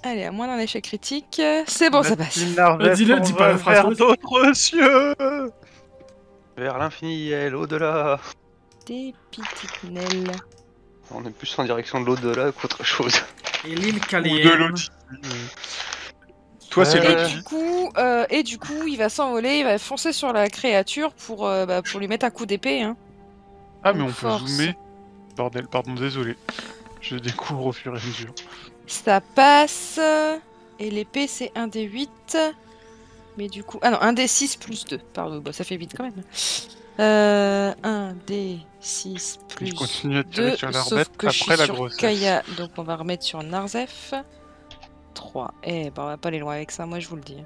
Allez, à moins d'un échec critique, c'est bon, ça passe. Dis-le, dis pas la phrase. Vers d'autres cieux. Vers l'infini et l'au-delà. Des petites nelles. On est plus en direction de l'au-delà qu'autre chose. Et l'île Ou de Kaliem. l'outil. Toi, c'est Euh, l'outil. Et du coup, il va s'envoler, il va foncer sur la créature pour lui mettre un coup d'épée. Hein. Ah, mais on peut force. zoomer. Bordel, pardon, désolé. Je découvre au fur et à mesure. Ça passe. Et l'épée, c'est un des 8. Mais du coup. Ah non, un des 6 plus 2. Pardon, bah, ça fait 8 quand même. Un des 6 plus Il continue à tirer 2. sur Sauf l'arbalète que je suis après la sur grossesse. Kaya, donc on va remettre sur Narzef. 3. Eh ben, on va pas aller loin avec ça, moi je vous le dis.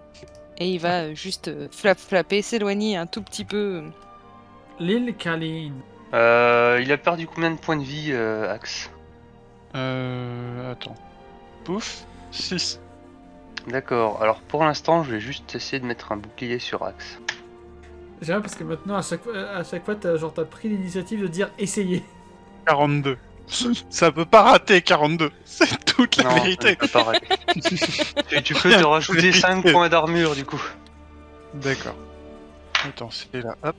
Et il va juste flapper, s'éloigner un tout petit peu. L'île Kaliem. Il a perdu combien de points de vie, Axe? Attends. Pouf. 6. D'accord, alors pour l'instant, je vais juste essayer de mettre un bouclier sur Axe. J'aime parce que maintenant, à chaque fois, t'as pris l'initiative de dire essayez. 42. Ça peut pas rater 42. C'est toute la Non, vérité. je peux pas rater. tu peux te rajouter 5 points d'armure du coup. D'accord. Attends, c'est là. Hop.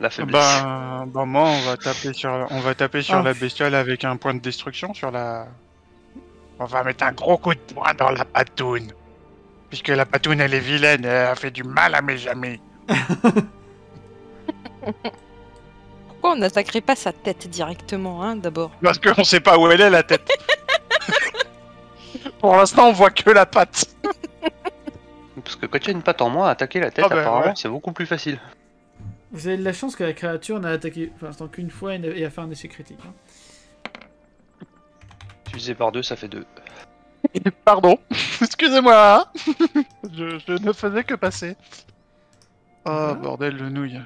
La faiblesse. Ben moi, on va taper sur Ah. la bestiole avec un point de destruction sur la. On va mettre un gros coup de poing dans la patoune. Puisque la patoune, elle est vilaine, elle a fait du mal à mes amis. Pourquoi on n'attaquerait pas sa tête directement, hein, d'abord? Parce qu'on sait pas où elle est, la tête. Pour l'instant, on voit que la patte. Parce que quand tu as une patte en moins, attaquer la tête, Ah bah, apparemment, ouais. c'est beaucoup plus facile. Vous avez de la chance que la créature n'a attaqué pour l'instant qu'une fois et a fait un échec critique. Hein. Divisé par 2, ça fait 2. Pardon. Excusez-moi. je ne faisais que passer. Oh, Voilà. bordel, le nouille.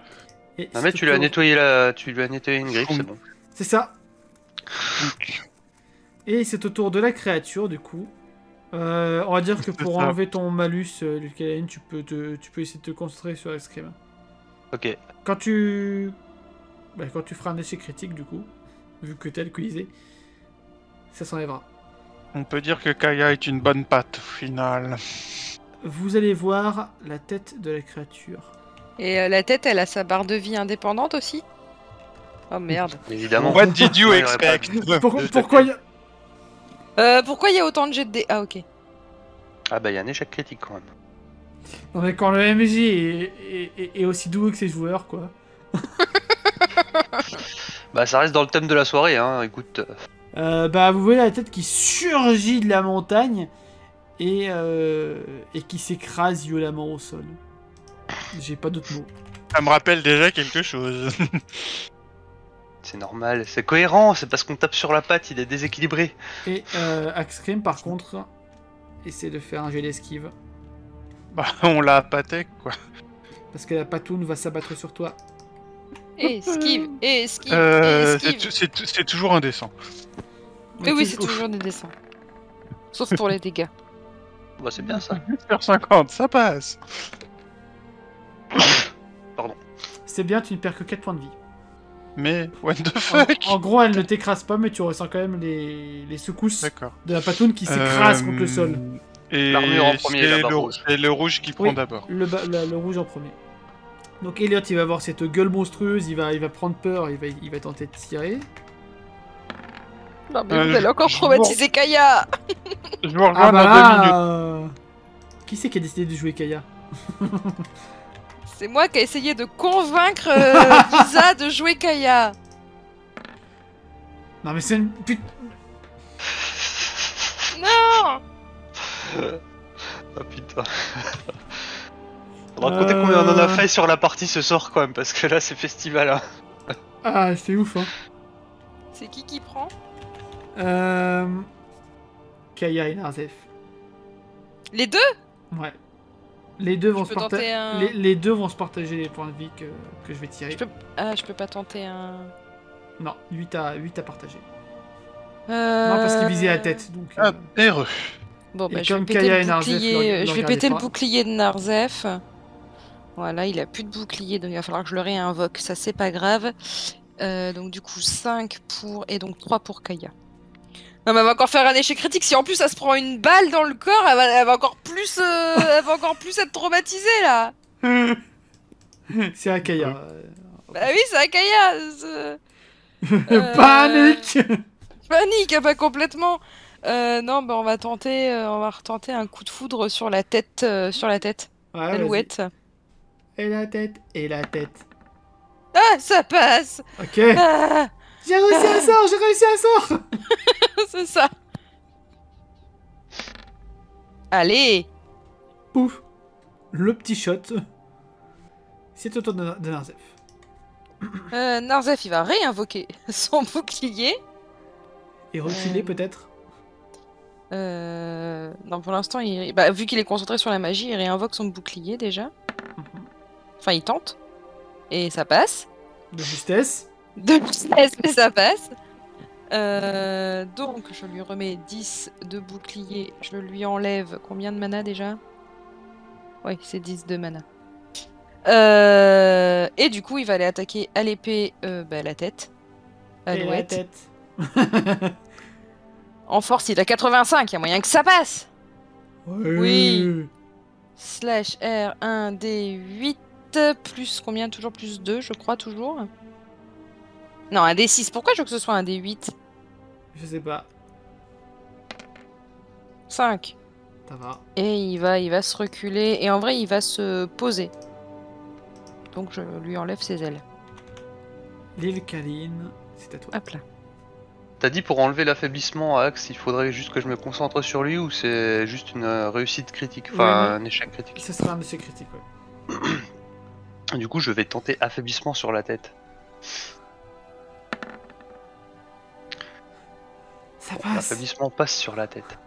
Et Non mais c'est tu lui as au tour- nettoyé tu lui as nettoyé une griffe, c'est bon. C'est ça. Et c'est au tour de la créature, du coup. On va dire que C'est pour ça. enlever ton malus, Lucalaine, tu peux essayer de te concentrer sur l'escrime. Ok. Quand tu feras un échec critique, du coup, vu que t'es alcoolisé, ça s'enlèvera. On peut dire que Kaya est une bonne patte, au final. Vous allez voir la tête de la créature. Et la tête, elle a sa barre de vie indépendante aussi? Oh merde. Évidemment. What did you Ouais, il y aurait pas expect? Pourquoi y a... Pourquoi il y a autant de jets de dés? Ah ok. Ah bah il y a un échec critique quand même. Non mais quand le MJ est aussi doué que ses joueurs, quoi. Bah ça reste dans le thème de la soirée, hein, écoute. Vous voyez la tête qui surgit de la montagne et qui s'écrase violemment au sol. J'ai pas d'autres mots. Ça me rappelle déjà quelque chose. C'est normal, c'est cohérent, c'est parce qu'on tape sur la patte, il est déséquilibré. Et Axcream, par contre, essaie de faire un jet d'esquive. Bah, on l'a appâté, quoi. Parce que la patoune va s'abattre sur toi. Esquive, esquive, esquive. C'est toujours indécent. Mais oui, c'est toujours des dessins. Sauf pour les dégâts. Bah c'est bien ça. 8h50, ça passe. C'est bien, tu ne perds que 4 points de vie. Mais, what the En, fuck? en gros, elle ne t'écrase pas, mais tu ressens quand même les secousses D'accord. de la patoune qui s'écrase contre le sol. Et L'armure en premier, la barre rouge. c'est le rouge qui prend Oui, d'abord. le rouge en premier. Donc Elliot, il va voir cette gueule monstrueuse, il va prendre peur, il va tenter de tirer. Non mais vous allez encore je traumatiser Kaya. Je vous rejoins Ah bah dans 2 minutes. là, qui c'est qui a décidé de jouer Kaya? C'est moi qui ai essayé de convaincre Lisa de jouer Kaya. Non mais c'est une putain... Non. Ah putain. Faudra compter combien on en a fait sur la partie ce soir quand même, parce que là c'est festival. Hein. Ah, c'est ouf, hein. C'est qui prend? Kaya et Narzef. Les deux? Ouais. Les deux vont Je se peux tenter partager. un- Les deux vont se partager les points de vie que je vais tirer. Je peux pas tenter un... Non, 8 à partager. Euh... Non, parce qu'il visait la tête, donc... Hop, heureux. Bon, Et bah, je vais comme péter Kaya le et Narzef bouclier. le Je vais regardaient péter le pas. bouclier de Narzef. Voilà, il a plus de bouclier, donc il va falloir que je le réinvoque. Ça, c'est pas grave. Donc du coup 5 pour... Et donc 3 pour Kaya. Non mais elle va encore faire un échec critique. Si en plus elle se prend une balle dans le corps, elle va encore plus elle va encore plus être traumatisée là. c'est à Kaya. Bah oui, c'est à Kaya. Panique. Panique, pas complètement. Non, bah on va retenter un coup de foudre sur la tête. Ouais, Alouette. vas-y. Et la tête, et la tête. Ah, ça passe. Ok. Ah, J'ai réussi un sort, j'ai réussi un sort. c'est ça. Allez. Pouf. Le petit shot. C'est au tour de Narzef. Narzef, il va réinvoquer son bouclier. Et reculer Euh. peut-être. Non, pour l'instant, vu qu'il est concentré sur la magie, il réinvoque son bouclier déjà. Mhm. Enfin, il tente. Et ça passe. De justesse. De justesse, mais ça passe. Donc, je lui remets 10 de bouclier. Je lui enlève combien de mana déjà? Oui, c'est 10 de mana. Et du coup, il va aller attaquer à l'épée la tête. Et la Alouette. tête. En force, il a 85, il y a moyen que ça passe. Oui. Slash R 1 D 8 plus combien? Toujours plus 2, je crois, toujours. Non, un D 6. Pourquoi je veux que ce soit un D 8? Je sais pas. 5. Ça va. Et il va se reculer. Et en vrai, il va se poser. Donc je lui enlève ses ailes. L'île Kaline, c'est à toi. Hop là. T'as dit pour enlever l'affaiblissement à Axe, il faudrait juste que je me concentre sur lui ou c'est juste une réussite critique, enfin Ouais, mais- un échec critique. Ça sera un échec critique, ouais. Du coup, je vais tenter affaiblissement sur la tête. Ça passe. L'affaiblissement passe sur la tête.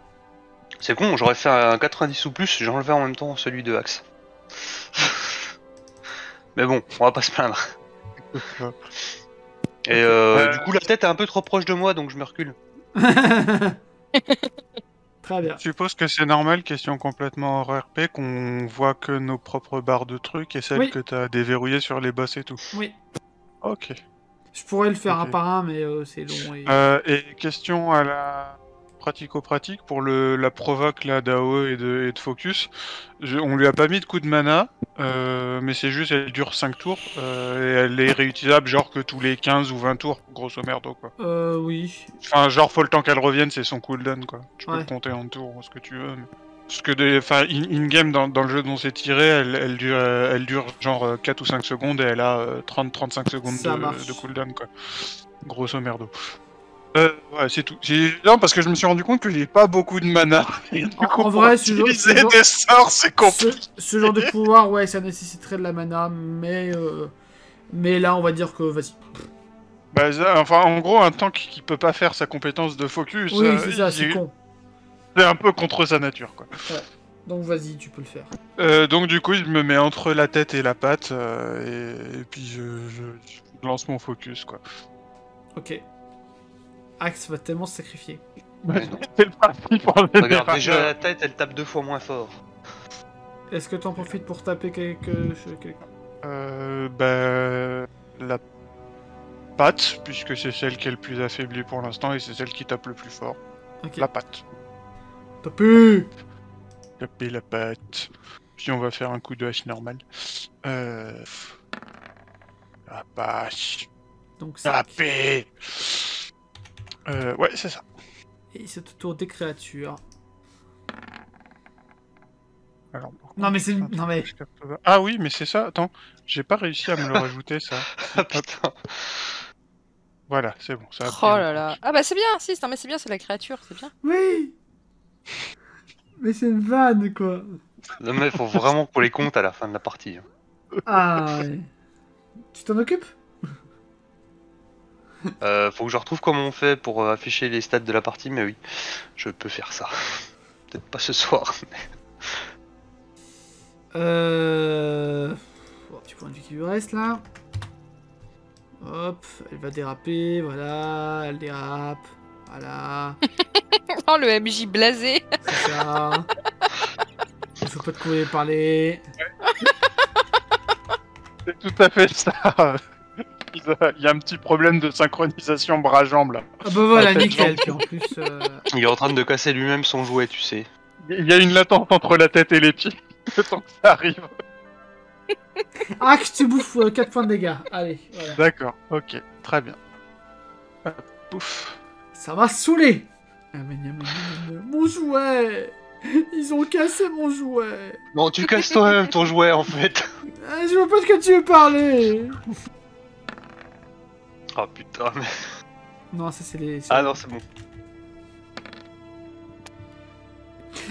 C'est con, j'aurais fait un 90 ou plus, j'ai enlevé en même temps celui de Axe. Mais bon, on va pas se plaindre. Et du coup, la tête est un peu trop proche de moi, donc je me recule. Très bien. Je suppose que c'est normal, question complètement hors RP, qu'on voit que nos propres barres de trucs et celles Oui. que t'as déverrouillées sur les boss et tout. Oui. Ok. Je pourrais le faire Ok. un par un, mais c'est long. Et question à la pratico-pratique pour la provoque là d'AOE et de Focus. On lui a pas mis de coup de mana, mais c'est juste elle dure 5 tours et elle est réutilisable genre que tous les 15 ou 20 tours, grosso merdo quoi. Oui. Enfin genre faut le temps qu'elle revienne, c'est son cooldown quoi. Tu peux Ouais. le compter en tours ou ce que tu veux. Mais... Parce que in-game dans le jeu dont c'est tiré, elle dure genre 4 ou 5 secondes et elle a 30-35 secondes Ça marche. de cooldown quoi. Grosso merdo. Ouais, c'est tout. Non, parce que je me suis rendu compte que j'ai pas beaucoup de mana. Et du coup, En vrai, pour ce genre- utiliser ce genre- des sorts, c'est compliqué. Ce genre de pouvoir, ouais, ça nécessiterait de la mana, mais là, on va dire que vas-y. Bah, enfin, en gros, un tank qui peut pas faire sa compétence de focus, Oui, c'est ça, c'est con. c'est un peu contre sa nature, quoi. Donc vas-y, tu peux le faire. Donc du coup, je me mets entre la tête et la patte, et puis je lance mon focus, quoi. Ok. Axe va tellement se sacrifier. Mais non. C'est le principe en Regarde, général. déjà la tête, elle tape 2 fois moins fort. Est-ce que t'en profites pour taper quelqu'un? La patte, puisque c'est celle qui est le plus affaiblie pour l'instant, et c'est celle qui tape le plus fort. Ok. La patte. Taper. Taper la patte. Puis on va faire un coup de hache normal. La patte. Donc ça. Taper. Ouais, c'est ça. Et c'est au tour des créatures. Alors, Non mais c'est... Non mais... Ah oui, mais c'est ça. Attends, j'ai pas réussi à me le rajouter, ça. Ah putain. Voilà, c'est bon. Ça a Oh pris un là coup. là. Ah bah c'est bien, si, non mais c'est bien, c'est la créature, c'est bien. Oui. Mais c'est une vanne, quoi. Non mais faut vraiment qu'on les compte à la fin de la partie. Ah ouais. Tu t'en occupes? Faut que je retrouve comment on fait pour afficher les stats de la partie, mais oui, je peux faire ça. Peut-être pas ce soir. Bon, petit point de vue qui lui reste là. Hop, elle va déraper, voilà, elle dérape, voilà, Oh le MJ blasé. c'est ça. Il faut pas te courir parler. C'est tout à fait ça. Il y a un petit problème de synchronisation bras-jambes là. Ah bah voilà, Ah, tête nickel, jambe. puis en plus... Il est en train de casser lui-même son jouet, tu sais. Il y a une latence entre la tête et les pieds. Le temps que ça arrive. Ah, que tu bouffes 4 points de dégâts, allez, voilà. D'accord, ok, très bien. Pouf. Ça va saouler. Mon jouet. Ils ont cassé mon jouet. Non, tu casses toi-même ton jouet en fait. Je vois pas de quoi tu veux parler. Oh putain, mais... Non, ça c'est les... Ah non, c'est bon.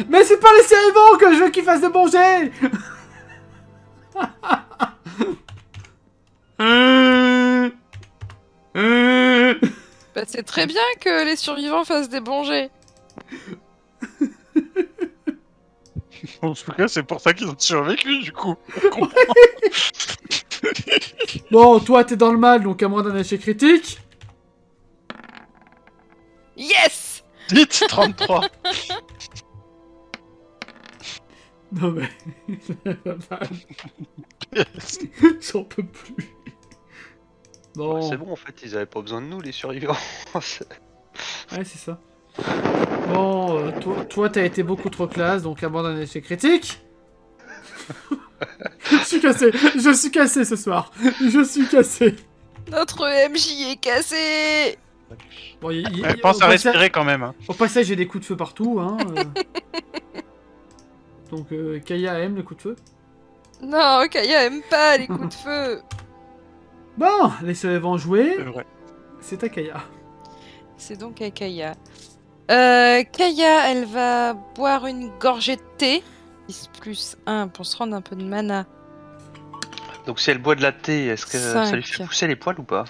Mais c'est pas les survivants que je veux qu'ils fassent de bons jets. Bah c'est très bien que les survivants fassent des bons jets. En tout cas, c'est pour ça qu'ils ont survécu, du coup. Bon, toi t'es dans le mal, donc à moins d'un échec critique. Yes. Dites 33. Non mais... J'en peux plus. Bon... Ouais, c'est bon en fait, ils avaient pas besoin de nous les survivants. Ouais, c'est ça. Bon, toi t'as été beaucoup trop classe, donc à moins d'un échec critique. Je suis cassé ce soir. Je suis cassé. Notre MJ est cassé. Bon, Pense à respirer quand même. Hein. Au passage, j'ai des coups de feu partout. Hein, Donc, Kaya aime les coups de feu. Non, Kaya aime pas les coups de feu. Bon, laissez-les jouer. C'est vrai. C'est à Kaya. C'est donc à Kaya. Kaya, elle va boire une gorgée de thé. 10 plus 1 pour se rendre un peu de mana. Donc si elle boit de la thé, est-ce que ça lui 5. fait pousser les poils ou pas?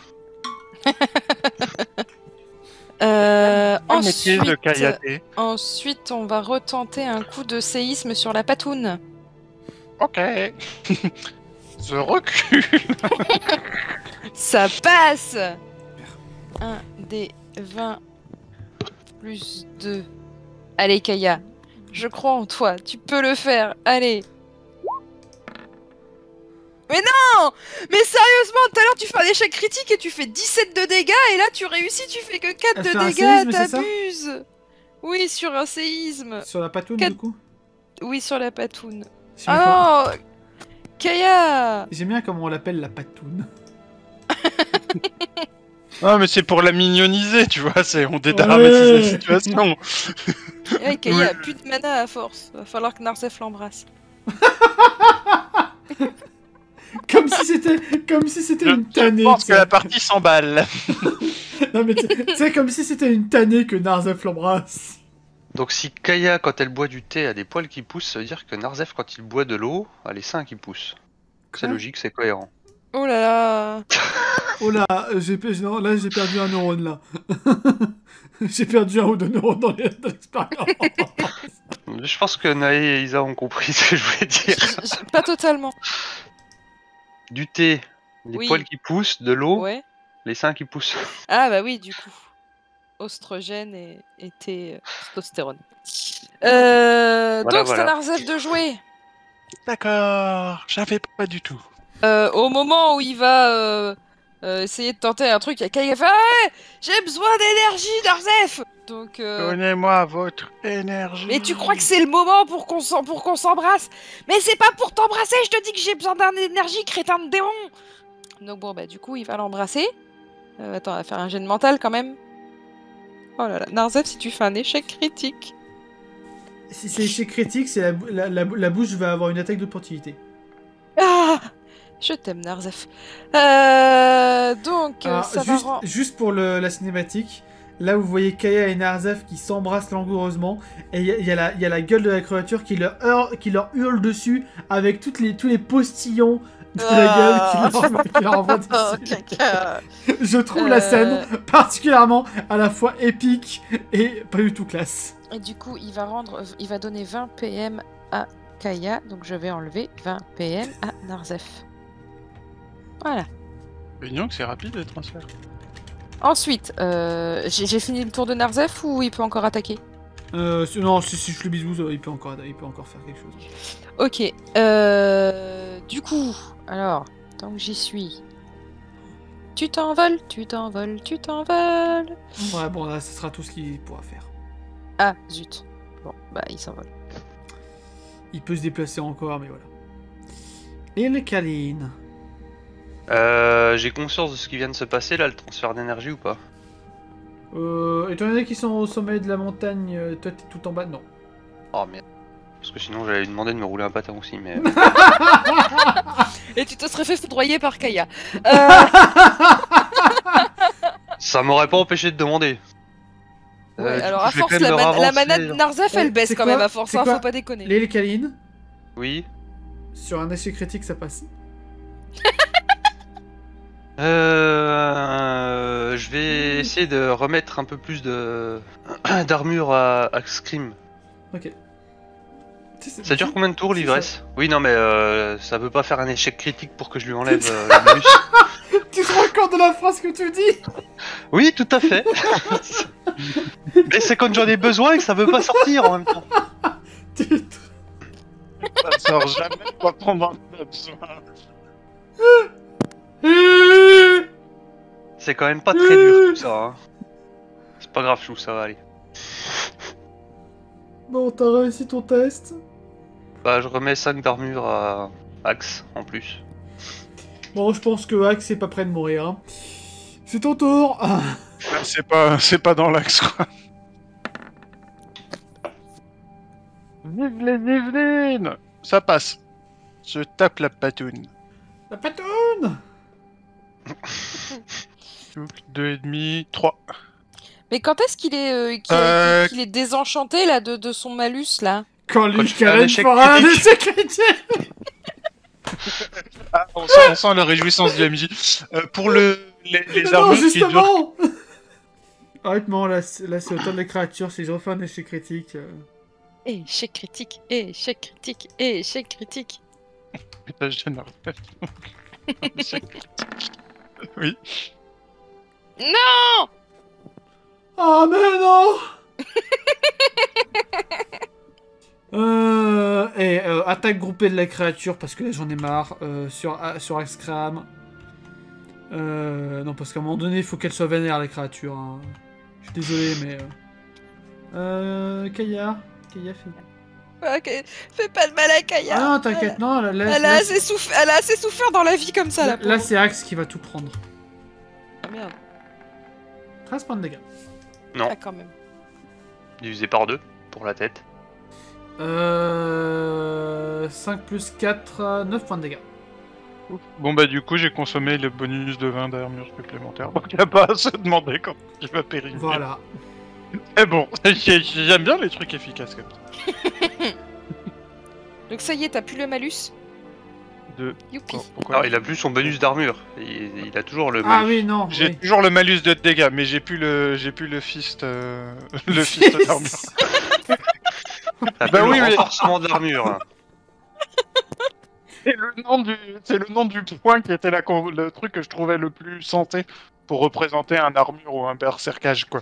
Maîtrise de Kayaté. Ensuite, on va retenter un coup de séisme sur la patoune. Ok. Je recule. Ça passe. 1 des 20 plus 2. Allez, Kaya. Je crois en toi. Tu peux le faire. Allez. Mais non! Mais sérieusement, tout à l'heure, tu fais un échec critique et tu fais 17 de dégâts. Et là, tu réussis, tu fais que 4 Elle de fait un dégâts. séisme, c'est ça T'abuses. Oui, sur un séisme. Sur la patoune, Quatre- du coup. Oui, sur la patoune. J'aime bien Ah non! Kaya! J'aime bien comment on l'appelle la patoune. Non, mais c'est pour la mignoniser, tu vois. On dédramatise la situation. Ouais, Kaya a plus de mana à force. Va falloir que Narsef l'embrasse. Comme si c'était une tannée. Je pense tu que sais. la partie s'emballe. Non mais tu sais, comme si c'était une tannée que Narzef l'embrasse. Donc si Kaya, quand elle boit du thé, a des poils qui poussent, ça veut dire que Narzef, quand il boit de l'eau, a les seins qui poussent. C'est Quoi logique, c'est cohérent. Oh là là! Oh là, j'ai perdu un neurone là. J'ai perdu 1 ou 2 neurones dans l'expérience. Je pense que Nae et Isa ont compris ce que je voulais dire. Pas totalement. Du thé, les Oui. poils qui poussent, de l'eau, Ouais. les seins qui poussent. Ah bah oui, du coup. Oestrogène et testostérone. Donc c'est à Narzef de jouer. D'accord, j'avais pas du tout. Au moment où il va essayer de tenter un truc, il y a Kaya qui fait « Ah, j'ai besoin d'énergie, Narzef !» Donc... Donnez-moi votre énergie. Mais tu crois que c'est le moment pour qu'on s'embrasse? Mais c'est pas pour t'embrasser, je te dis que j'ai besoin d'énergie, crétin de démon! Donc bon, bah du coup, il va l'embrasser. Attends, on va faire un jet de mental quand même. Oh là là, Narzef, si tu fais un échec critique. Si c'est échec critique, c'est la bouche va avoir une attaque d'opportunité. Ah, je t'aime, Narzef. Donc, Alors, ça va rendre... juste pour la cinématique, là vous voyez Kaya et Narzef qui s'embrassent langoureusement, et il y a la gueule de la créature qui leur hurle dessus avec tous les postillons de la gueule qui leur envoie dessus. Oh, caca. Je trouve la scène particulièrement à la fois épique et pas du tout classe. Et du coup, il va donner 20 PM à Kaya, donc je vais enlever 20 PM à Narzef. Voilà. Mignon que c'est rapide les transferts. Ensuite, j'ai fini le tour de Narzef ou il peut encore attaquer? Non, si je le bisous, il peut encore faire quelque chose. Ok. Du coup, alors, tant que j'y suis... Tu t'envoles, tu t'envoles, tu t'envoles. Ouais, bon, là, ce sera tout ce qu'il pourra faire. Ah, zut. Bon, bah, il s'envole. Il peut se déplacer encore, mais voilà. Et le Kaline. J'ai conscience de ce qui vient de se passer là, le transfert d'énergie ou pas? Étant donné qu'ils sont au sommet de la montagne, toi t'es tout en bas, non. Oh merde. Parce que sinon j'allais lui demander de me rouler un patin aussi, mais... Et tu te serais fait foudroyer par Kaya. Ça m'aurait pas empêché de demander. Ouais, Du alors coup, à je vais force, quand même leur la avancer. manette Narzef, elle baisse C'est quand quoi même à force, C'est hein, quoi faut pas déconner. Les Kaline, Oui. sur un échec critique, ça passe. Je vais essayer de remettre un peu plus de d'armure à Scream. Ok. Ça dure combien de tours l'ivresse? Oui, non, mais ça veut pas faire un échec critique pour que je lui enlève le bonus. Tu te rends compte de la phrase que tu dis? Oui, tout à fait. Mais c'est quand j'en ai besoin et que ça veut pas sortir en même temps. Ça sort jamais pas pendant que t'as besoin. C'est quand même pas très dur tout ça. Hein. C'est pas grave, chou, ça va aller. Bon, t'as réussi ton test. Bah, je remets 5 d'armure à Axe en plus. Bon, je pense que Axe est pas prêt de mourir. Hein. C'est ton tour. C'est pas dans l'axe quoi. Yveline, Yveline, ça passe. Je tape la patoune. La patoune. 2,5, 3. Mais quand est-ce qu'il est, qu'il est désenchanté là de son malus là? Quand lui, tu fais un Karen échec fera un critique. échec critique. Ah, on sent la réjouissance du MJ. Pour les Non, armures qui durent... justement. Honnêtement, là, c'est autant de la créature. Si je refais un échec critique... Échec critique, échec critique, échec critique. Putain, je viens Oui. Non! Oh, mais non. Attaque groupée de la créature parce que là j'en ai marre sur Axcram. Non, parce qu'à un moment donné il faut qu'elle soit vénère la créature. Hein. Je suis désolé, mais. Kaya fait. Ok, fais pas de mal à Kaya. Ah non, t'inquiète, non, Elle a assez souffert dans la vie comme ça là. Là c'est Axe qui va tout prendre. Ah merde. 13 points de dégâts. Non, Ah quand même. divisé par 2 pour la tête. 5 plus 4, 9 points de dégâts. Bon bah du coup j'ai consommé le bonus de 20 d'armure supplémentaire. Donc y a pas à se demander quand il va périr. Voilà. Mais bon, j'aime bien les trucs efficaces comme ça. Donc ça y est, t'as plus le malus? Youpi. Pourquoi Alors, il a plus son bonus d'armure. Il a toujours le Ah malus. oui, non. J'ai Oui. toujours le malus de dégâts, mais j'ai plus le fist le fist d'armure. T'as Bah plus oui, le mais- renforcement de l'armure. Hein. C'est le nom du point qui était le truc que je trouvais le plus santé pour représenter un armure ou un berserkage quoi.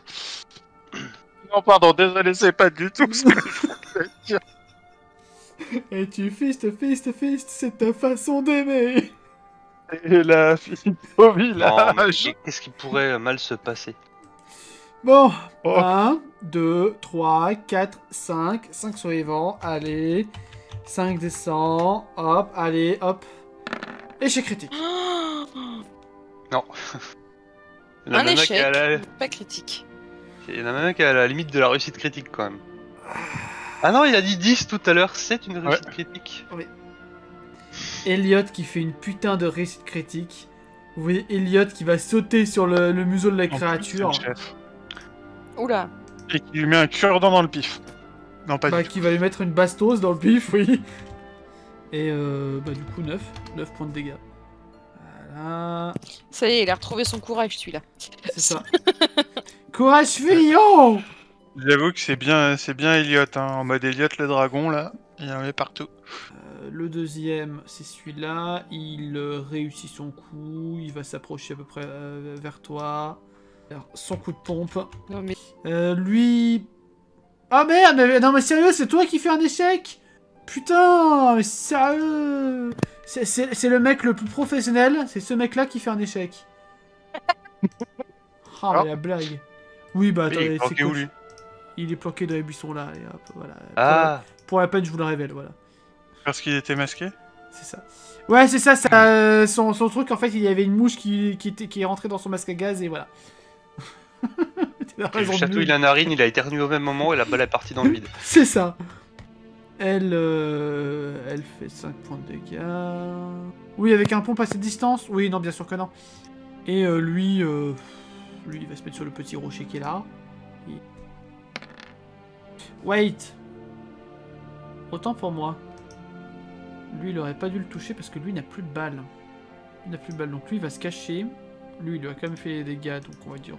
Non pardon, désolé, c'est pas du tout ce que je voulais dire. Et tu fist, c'est ta façon d'aimer. Et la fille au Non, mais village. qu'est-ce qui pourrait mal se passer? Bon, Oh. 1, 2, 3, 4, 5 survivants, allez, 5 descend, hop, allez, hop, échec critique. Non. La Un nana qui échec, a la- pas critique. Il y en a même un qui est à la limite de la réussite critique quand même. Ah non, il a dit 10 tout à l'heure, c'est une réussite critique. Elliot qui fait une putain de réussite critique. Vous voyez Elliot qui va sauter sur le museau de la En plus, créature. c'est le chef. Oula. Et qui lui met un cure-dent dans le pif. Non, pas du tout. Qui va lui mettre une bastos dans le pif, oui. Et du coup 9 points de dégâts. Voilà. Ça y est, il a retrouvé son courage, celui-là. C'est ça. Courage Fillon. J'avoue que c'est bien Elliot, hein. En mode Elliot le dragon, là. Il en met partout. Le deuxième, c'est celui-là. Il réussit son coup. Il va s'approcher à peu près vers toi. Alors, son coup de pompe. Non, mais... Lui... Ah merde, non mais sérieux, c'est toi qui fais un échec? Putain, mais sérieux? C'est le mec le plus professionnel, c'est ce mec-là qui fait un échec. Ah, mais la blague. Oui, bah Il est attendez, planqué où, lui? Il est planqué dans les buissons là, et hop, voilà. Ah, Pour la peine, je vous le révèle, voilà. Parce qu'il était masqué? C'est ça. Ouais, c'est ça, son truc, en fait, il y avait une mouche qui est rentrée dans son masque à gaz, et voilà. il chatouille la narine, il a éternué au même moment et la balle est partie dans le vide. C'est ça. Elle fait 5 points de dégâts. Oui, avec un pompe à cette distance. Oui, non, bien sûr que non. Et lui, il va se mettre sur le petit rocher qui est là. Et... Wait. Autant pour moi. Lui, il aurait pas dû le toucher parce que lui, il n'a plus de balles. Il n'a plus de balles, donc lui, il va se cacher. Lui, il lui a quand même fait des dégâts, donc on va dire...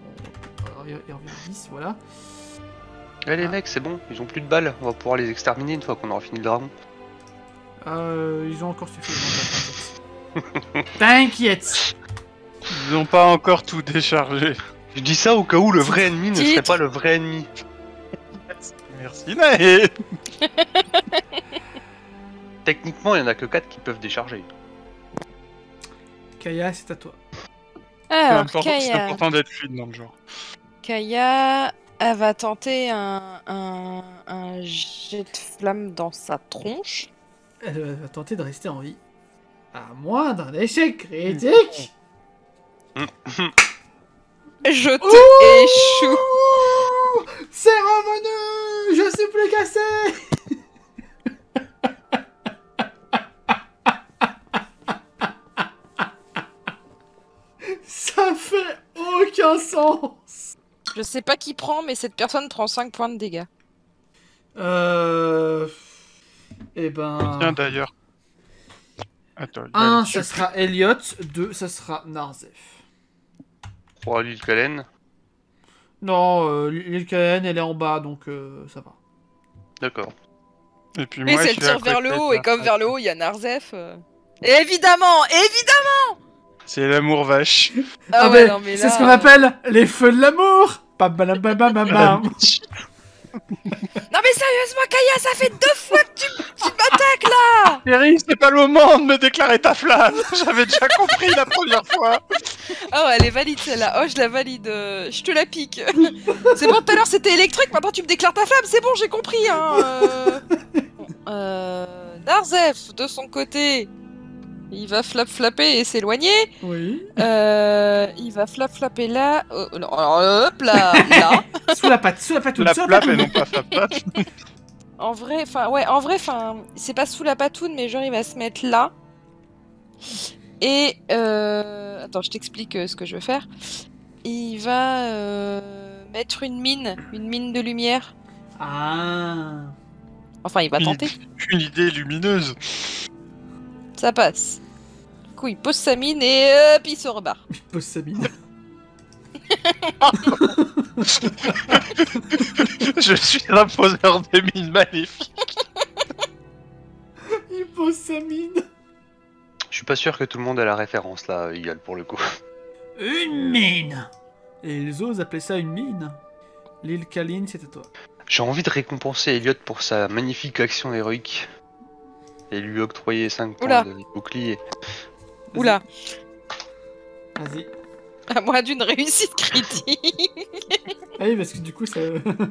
il revient à 10, voilà. Eh les mecs, c'est bon, ils ont plus de balles, on va pouvoir les exterminer une fois qu'on aura fini le dragon. Ils ont encore suffisamment. T'inquiète. Ils n'ont pas encore tout déchargé. Je dis ça au cas où le vrai ennemi ne serait pas le vrai ennemi. Merci Nae. Techniquement, il y en a que 4 qui peuvent décharger. Kaya, c'est à toi. Alors, C'est Kaya... important d'être fluide dans le genre. Kaya, elle va tenter un jet de flamme dans sa tronche. Elle va tenter de rester en vie. À moins d'un échec critique. Je te échoue. C'est revenu. Je suis plus cassé. Ça fait aucun sens. Je sais pas qui prend, mais cette personne prend 5 points de dégâts. Eh ben... Tiens d'ailleurs. Attends, 1, ça sera Elliot. 2, ça sera Narzef. 3 Lil Kalen. Non, Lil Kalen, elle est en bas, donc ça va. D'accord. Et puis Mais moi, si je elle suis à tire vers côté le de haut, la et comme fenêtre. vers le haut, il y a Narzef. Évidemment. C'est l'amour vache. Ah mais ouais, non, mais là... c'est ce qu'on appelle les feux de l'amour. Pam-pam-pam-pam-pam. Non mais sérieusement, Kaya, ça fait 2 fois que tu m'attaques là. Thierry, c'est pas le moment de me déclarer ta flamme. J'avais déjà compris la première fois. Oh, elle est valide celle-là. Oh, je la valide. Je te la pique. C'est bon, tout à l'heure c'était électrique, maintenant tu me déclares ta flamme. C'est bon, j'ai compris. Hein. Narzef, de son côté, il va flapper et s'éloigner. Oui. Il va flapper là. Non, alors, hop là, là. Sous la patte, sous la patoune, La sous la flappe et patoune. non pas flap. En vrai, c'est pas sous la patoune, mais genre il va se mettre là. Et attends, je t'explique ce que je veux faire. Il va mettre une mine de lumière. Ah. Enfin, il va tenter. Une idée lumineuse. Ça passe. Du coup, il pose sa mine et hop, il se rebarre. Il pose sa mine. Je suis un poseur de mine maléfique. Il pose sa mine. Je suis pas sûr que tout le monde a la référence là, Eagle, pour le coup. Une mine. Et ils osent appeler ça une mine. Lil Kaline, c'est à toi. J'ai envie de récompenser Elliot pour sa magnifique action héroïque. Et lui octroyer 5 Oula. points de bouclier. Oula, Vas-y. à moins d'une réussite critique. Ah oui, parce que du coup, ça...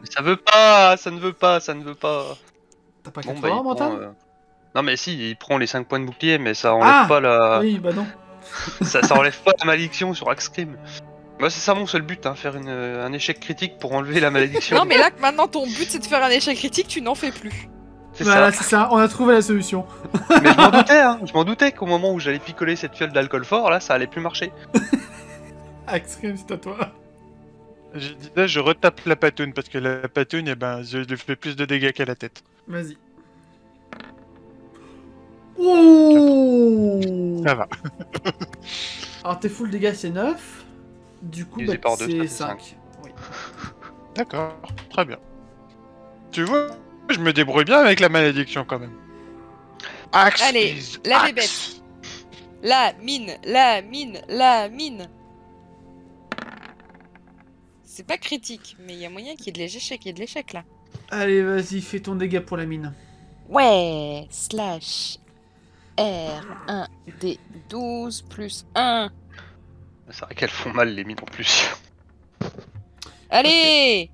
Ça veut pas, ça ne veut pas, ça ne veut pas. T'as pas Bon, 80 bah, il mental prend, Non mais si, il prend les 5 points de bouclier, mais ça enlève pas la... Oui, bah non. ça enlève pas la malédiction sur Axcrim. Bah, c'est ça mon seul but, hein, faire un échec critique pour enlever la malédiction. Non, mais là, maintenant, ton but, c'est de faire un échec critique, tu n'en fais plus. C'est Voilà, ça. c'est ça, on a trouvé la solution. Mais je m'en doutais, hein. Je m'en doutais qu'au moment où j'allais picoler cette fiole d'alcool fort, là, ça allait plus marcher. Axrim, c'est à toi. Je disais, je retape la patoune, parce que la patoune, eh ben, je lui fais plus de dégâts qu'à la tête. Vas-y. Oh Ça va. Alors tes full dégâts c'est 9. Du coup, Divisé par deux, c'est ça fait 5. Oui. D'accord, très bien. Tu vois, je me débrouille bien avec la malédiction quand même. Axe, Allez, please, la axe. bébête. La mine, la mine, la mine. C'est pas critique, mais il y a moyen qu'il y ait de l'échec, là. Allez, vas-y, fais ton dégât pour la mine. Ouais, slash R1 D12 plus 1. C'est vrai qu'elles font mal les mines en plus. Allez,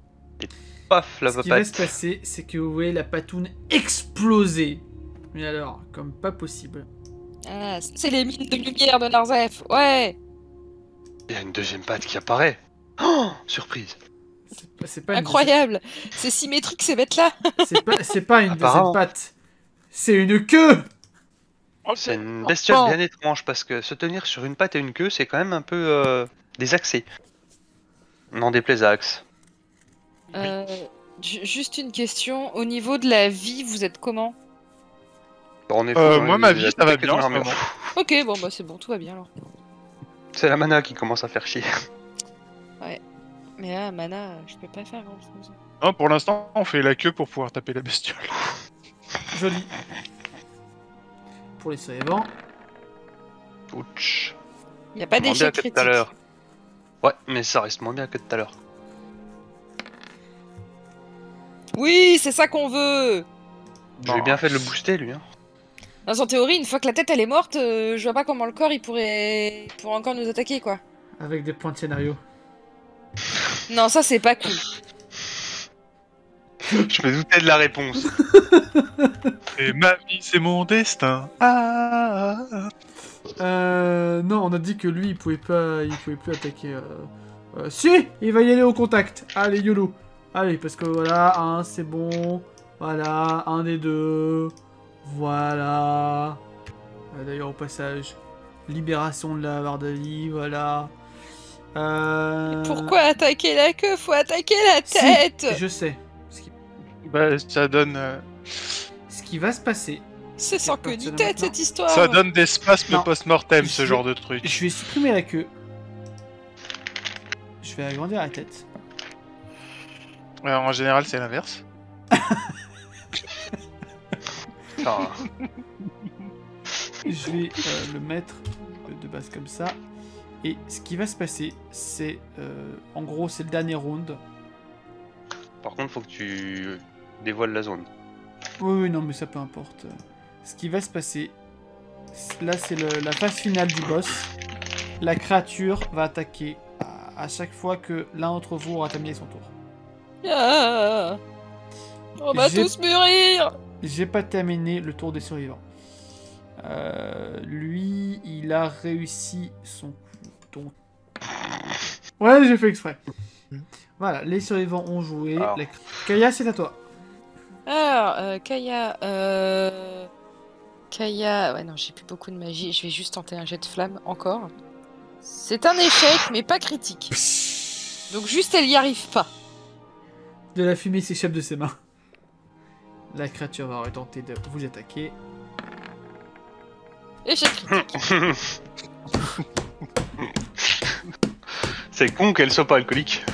Paf, la Ce qui va se papette. passer, c'est que vous voyez la patoune exploser. Mais alors, comme pas possible. Ah, c'est les mines de lumière de Narzef, ouais. Il y a une deuxième patte qui apparaît. Oh, surprise. C'est pas une Incroyable. C'est symétrique ces bêtes-là. C'est pas une deuxième Apparemment. patte. C'est une queue. C'est une bestiole bien étrange parce que se tenir sur une patte et une queue, c'est quand même un peu désaxé. N'en déplaise à Axe. Juste une question, au niveau de la vie, vous êtes comment? En effet, Moi, ma vie, ça va bien en ce moment. Ok, bon bah c'est bon, tout va bien alors. C'est la mana qui commence à faire chier. Mais là, mana, je peux pas faire grand chose. Non, pour l'instant, on fait la queue pour pouvoir taper la bestiole. Joli. Pour les survivants. Ouch. Y a pas Moins bien d'échec que critique. tout à l'heure. Ouais, mais ça reste moins bien que tout à l'heure. Oui, c'est ça qu'on veut. Je lui ai bien fait de le booster lui. Hein. En théorie, une fois que la tête elle est morte, je vois pas comment le corps il pourrait encore nous attaquer quoi. Avec des points de scénario. Non, ça c'est pas cool. Je me doutais de la réponse. Et ma vie, c'est mon destin. Non, on a dit que lui, il pouvait plus attaquer. Si, il va y aller au contact. Allez, YOLO. Allez, parce que voilà, un, c'est bon. Voilà, un des deux. Voilà. D'ailleurs, au passage, libération de la barre de vie, voilà. Pourquoi attaquer la queue? Faut attaquer la Si, tête. je sais. Bah, ça donne, Ce qui va se passer, C'est sans queue ni Maintenant. tête cette histoire. ça donne des spasmes Non. post-mortem, ce Je- genre de truc. je vais supprimer la queue. Je vais agrandir la tête. En général, c'est l'inverse. Enfin, Je vais le mettre de base comme ça. Et ce qui va se passer, c'est... en gros, c'est le dernier round. par contre, faut que tu dévoiles la zone. Oui, oui, non, mais ça peu importe. Ce qui va se passer... Là, c'est la phase finale du boss. La créature va attaquer à chaque fois que l'un d'entre vous aura terminé son tour. Ah. On va J'ai- tous mûrir. J'ai pas terminé le tour des survivants. Lui, il a réussi son coup. Donc... Ouais, j'ai fait exprès. Voilà, les survivants ont joué. Alors. Kaya, c'est à toi. Alors, Kaya, Kaya... Ouais, non, j'ai plus beaucoup de magie. Je vais juste tenter un jet de flamme, encore. C'est un échec, mais pas critique. Donc juste, elle y arrive pas. De la fumée s'échappe de ses mains. La créature va retenter de vous attaquer. Échec critique. C'est con qu'elle soit pas alcoolique.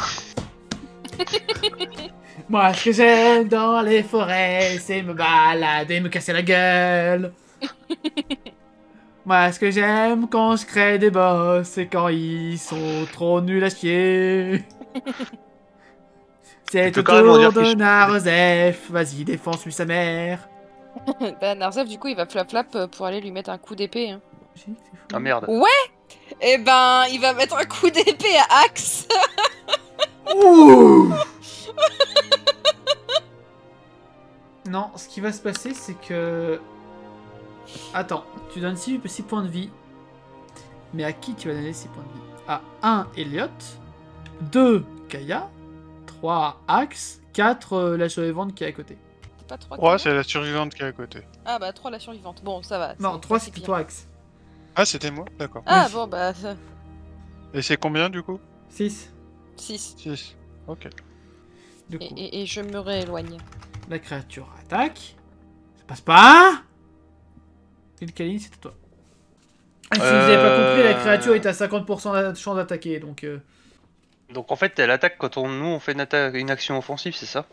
Moi, ce que j'aime dans les forêts, c'est me balader, me casser la gueule. Moi, ce que j'aime quand je crée des boss, c'est quand ils sont trop nuls à chier. C'est Tu au peux quand même en tour dire de quelque chose. Narzef. Vas-y, défonce-lui sa mère. Bah, Narzef, du coup, il va flap-flap pour aller lui mettre un coup d'épée. Hein. Ah merde. Eh ben, il va mettre un coup d'épée à Axe. Ouh. Non, ce qui va se passer, c'est que... Attends, tu donnes 6 points de vie. Mais à qui tu vas donner 6 points de vie? À 1, Elliot. 2 Kaya, 3 Axe, 4 la survivante qui est à côté. C'est pas 3 3, c'est la survivante qui est à côté. Ah bah 3 la survivante. Bon, ça va. Non, c'est- 3 c'est c'était pire. toi Axe. Ah, c'était moi? D'accord. Ah Oui. bon bah Et c'est combien du coup? 6. 6. 6. Ok. Du coup, Et je me rééloigne. la créature attaque. Ça passe pas. Et le Kaline, c'est à toi. Ah, si vous avez pas compris, la créature est à 50% de chance d'attaquer, donc... Donc en fait, elle attaque quand nous on fait une action offensive, c'est ça?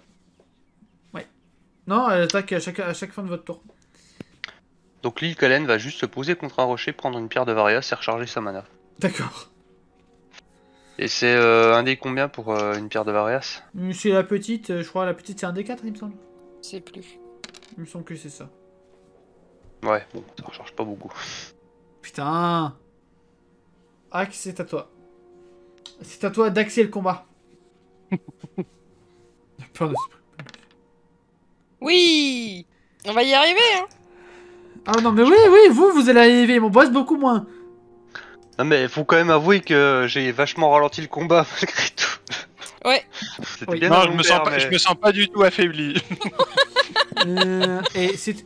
Non, elle attaque à chaque fin de votre tour. Donc l'île Kalen va juste se poser contre un rocher, prendre une pierre de Varias et recharger sa mana. D'accord. Et c'est un des combien pour une pierre de Varias? C'est la petite, je crois, la petite c'est un D4, il me semble. C'est plus. Il me semble que c'est ça. Ouais, bon, ça recharge pas beaucoup. Putain. Axe, c'est à toi. C'est à toi d'axer le combat. J'ai peur de ce... Oui, on va y arriver, hein. Ah non, mais oui, vous allez arriver, mon boss beaucoup moins. Non mais faut quand même avouer que j'ai vachement ralenti le combat malgré tout. Ouais. C'était Oui. bien Non, involontaire, mais- je me sens pas du tout affaibli.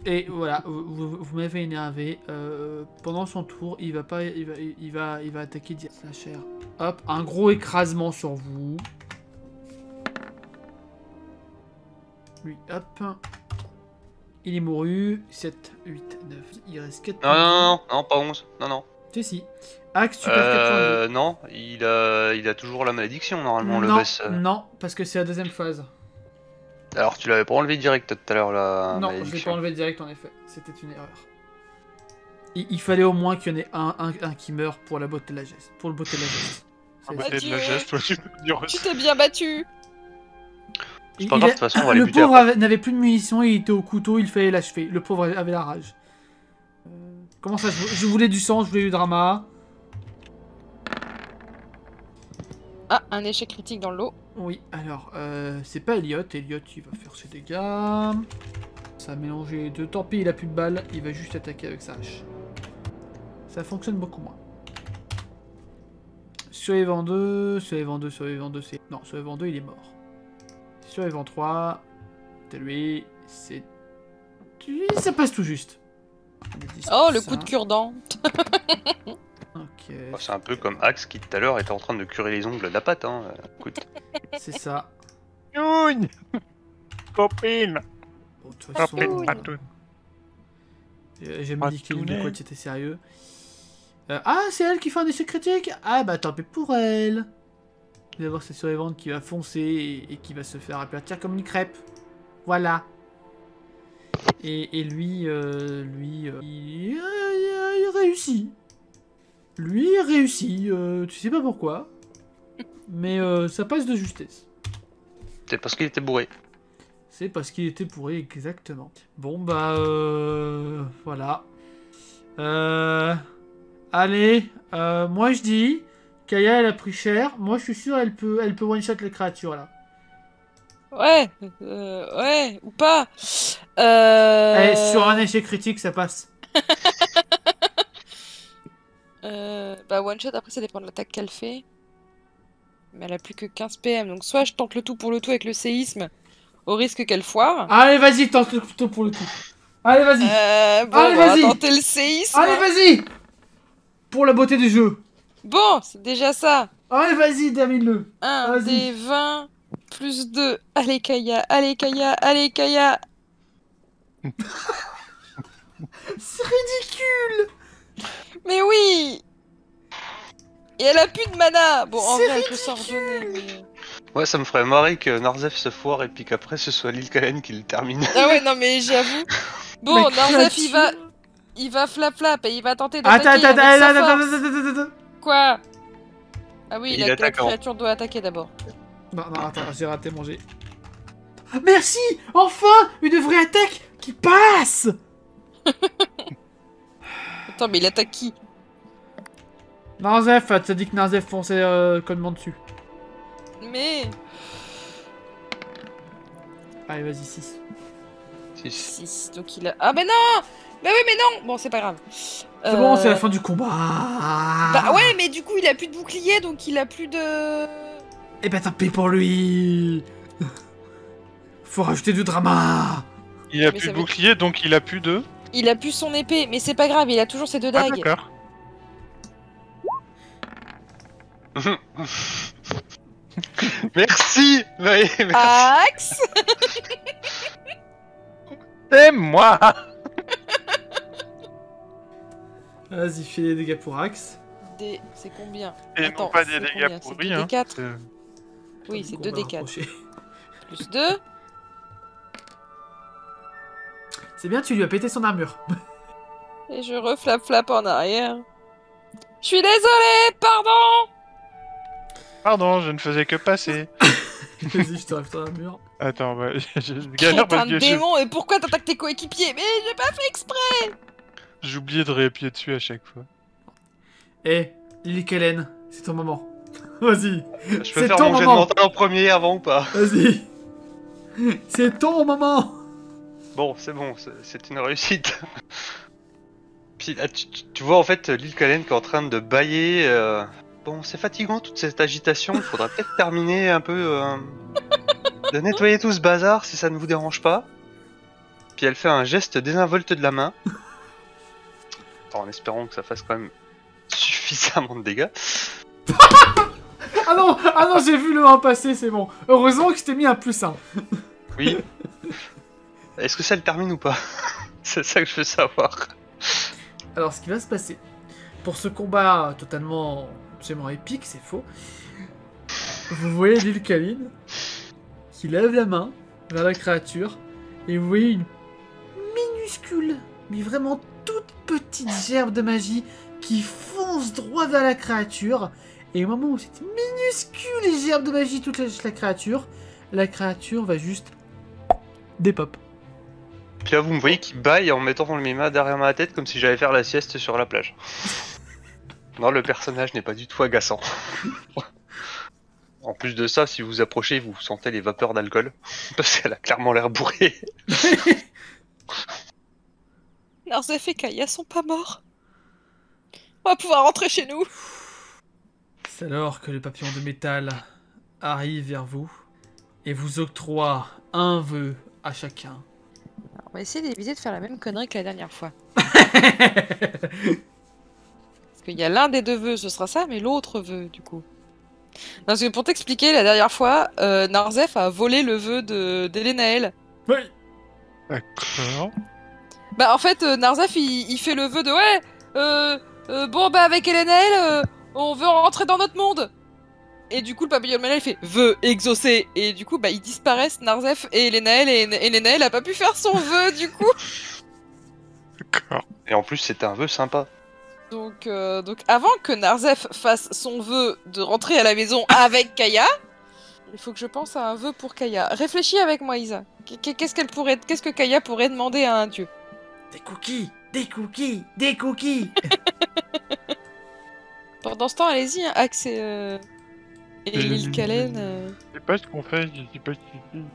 Et voilà, vous m'avez énervé. Pendant son tour, il va attaquer sa chair. Hop, un gros écrasement sur vous. Lui, hop. Il est mouru. 7, 8, 9. Il reste 4 Non, pas 11. Non. Si. Axe, tu perds 4 points de vie. Non, il a toujours la malédiction normalement, le Non, boss. non, parce que c'est la deuxième phase. Alors tu l'avais pas enlevé direct tout à l'heure la Non, je l'ai pas malédiction. enlevé direct en effet. C'était une erreur. Il fallait au moins qu'il y en ait un qui meure pour la beauté de la geste. Pour le beauté de la geste. C'est- Beauté de la geste, toi, tu peux me dire Tu aussi. t'es bien battu. C'est pas grave, de toute façon, on va les le buter pauvre après. n'avait plus de munitions, il était au couteau, il fallait l'achever. Le pauvre avait la rage. Comment ça, je voulais du sang, je voulais du drama. Ah, un échec critique dans le lot. Oui, alors, c'est pas Elliot. Elliot, il va faire ses dégâts. Ça a mélangé les deux. Tant pis, il a plus de balles, il va juste attaquer avec sa hache. Ça fonctionne beaucoup moins. Survivant 2, c'est... Non, Survivant 2, il est mort. Survivant 3, c'est lui, c'est... Ça passe tout juste. Oh, le coup de cure-dent. Ok, C'est un peu comme Axe qui tout à l'heure était en train de curer les ongles de la patte. Hein. Écoute. c'est ça. Youn Copine. Bon, de toute façon, Copine, patoune. j'ai jamais dit qu'il Patounet. de quoi tu étais sérieux. Ah, c'est elle qui fait un échec critique. Ah bah tant pis pour elle. Vous allez voir cette survivante qui va foncer et qui va se faire aplatir comme une crêpe. Voilà. Et lui, il réussit. Lui, il réussit. Tu sais pas pourquoi. Mais ça passe de justesse. C'est parce qu'il était bourré. C'est parce qu'il était pourri, exactement. Bon, bah, voilà. Allez, moi je dis, Kaya, elle a pris cher. Moi, je suis sûr, elle peut one-shot les créatures, là. Ouais, ouais, ou pas. Eh, sur un échec critique, ça passe. Bah one shot, après ça dépend de l'attaque qu'elle fait. Mais elle a plus que 15 PM, donc soit je tente le tout pour le tout avec le séisme, au risque qu'elle foire. Allez, vas-y, tente le couteau pour le coup. Allez, vas-y. Bon, Allez, on va vas-y. tenter le séisme. Allez, vas-y. Pour la beauté du jeu. Bon, c'est déjà ça. Allez, vas-y, termine-le. 1 Vas-y. des 20 plus 2. Allez, Kaya, allez, Kaya, allez, Kaya. C'est ridicule. Mais oui. Et elle a plus de mana. Bon, en C'est vrai, elle peut s'en redonner. Mais... Ouais, ça me ferait marrer que Narzef se foire et puis qu'après ce soit l'île Kalen qui le termine. Ah ouais, non, mais j'avoue. Bon, La Narzef, créature. il va flap-flap et il va tenter Attends, d'attaquer attends, avec sa attends, force. attends. Quoi? Ah oui, Il la attaque, hein. créature doit attaquer d'abord. Non, attends, j'ai raté mon jet. Merci. Enfin, une vraie attaque qui passe. Attends, mais il attaque qui? Narzef, t'as dit que Narzef fonçait connement dessus. Mais... Allez, vas-y, 6. 6. 6, donc il a... Ah mais non. Bah oui, mais non. Bon, c'est pas grave. C'est bon, c'est la fin du combat. Bah ouais, mais du coup, il a plus de bouclier, donc il a plus de... Eh ben tant pis pour lui. Faut rajouter du drama. Il a Mais plus ça de veut- bouclier, donc il a plus de... Il a plus son épée, mais c'est pas grave, il a toujours ses 2 Ah, dagues. d'accord. Merci. Ouais, merci. Axe. C'est moi. Vas-y, fais les dégâts pour Axe. C'est combien? Et Attends, non pas des c'est dégâts combien? pour C'est rien. 2d4. C'est- Oui, c'est On 2 va d4. rapprocher. Plus 2. C'est bien, tu lui as pété son armure. Et je reflap en arrière. Je suis désolée, pardon. Pardon, je ne faisais que passer. Vas-y, je te rêve ton armure. Attends, bah, je galère T'es parce un que démon, et pourquoi t'attaques tes coéquipiers? Mais j'ai pas fait exprès. j'ai oublié de réappuyer dessus à chaque fois. Eh, Lily Kellen, c'est ton moment. Vas-y, Je peux c'est faire ton mon jet de moment. mental en premier avant ou pas? Vas-y. C'est ton moment. Bon, c'est une réussite. Puis là, tu vois en fait l'île Kalen qui est en train de bâiller. Bon, c'est fatigant toute cette agitation. Il faudra peut-être terminer un peu de nettoyer tout ce bazar si ça ne vous dérange pas. Puis elle fait un geste désinvolte de la main. Attends, en espérant que ça fasse quand même suffisamment de dégâts. Ah non, j'ai vu le 1 passer, c'est bon. Heureusement que je t'ai mis un +1. Oui. Est-ce que ça le termine ou pas? C'est ça que je veux savoir. Alors, ce qui va se passer, pour ce combat totalement, absolument épique, c'est faux, vous voyez Lil Kaline qui lève la main vers la créature, et vous voyez une minuscule, mais vraiment toute petite gerbe de magie qui fonce droit vers la créature, et au moment où cette minuscule gerbe de magie touche la créature va juste dépop. Puis là, vous me voyez qui baille en mettant mes mains derrière ma tête comme si j'allais faire la sieste sur la plage. Non, le personnage n'est pas du tout agaçant. En plus de ça, si vous vous approchez, vous sentez les vapeurs d'alcool. Parce qu'elle a clairement l'air bourrée. Narzef et Kaya sont pas morts. On va pouvoir rentrer chez nous. C'est alors que le papillon de métal arrive vers vous et vous octroie un vœu à chacun. On va essayer d'éviter de faire la même connerie que la dernière fois. Parce qu'il y a l'un des 2 vœux, ce sera ça, mais l'autre vœu, du coup. Parce que pour t'expliquer, la dernière fois, Narzef a volé le vœu d'Elenael. Oui. D'accord. Bah en fait, Narzef, il fait le vœu de ouais, bon bah avec Elenael, on veut rentrer dans notre monde. Et du coup, le papillon de métal, il fait vœu exaucé. Et du coup, bah ils disparaissent, Narzef et Elenael, et Elenael a pas pu faire son vœu du coup. D'accord. Et en plus, c'était un vœu sympa. Donc avant que Narzef fasse son vœu de rentrer à la maison avec Kaya, il faut que je pense à un vœu pour Kaya. Réfléchis avec moi, Isa. Qu'est-ce que Kaya pourrait demander à un dieu? Des cookies, des cookies, des cookies. Pendant ce temps, allez-y, hein, Axe et Lil Kalen. Je sais pas ce qu'on fait, je sais pas ce qu'il dit.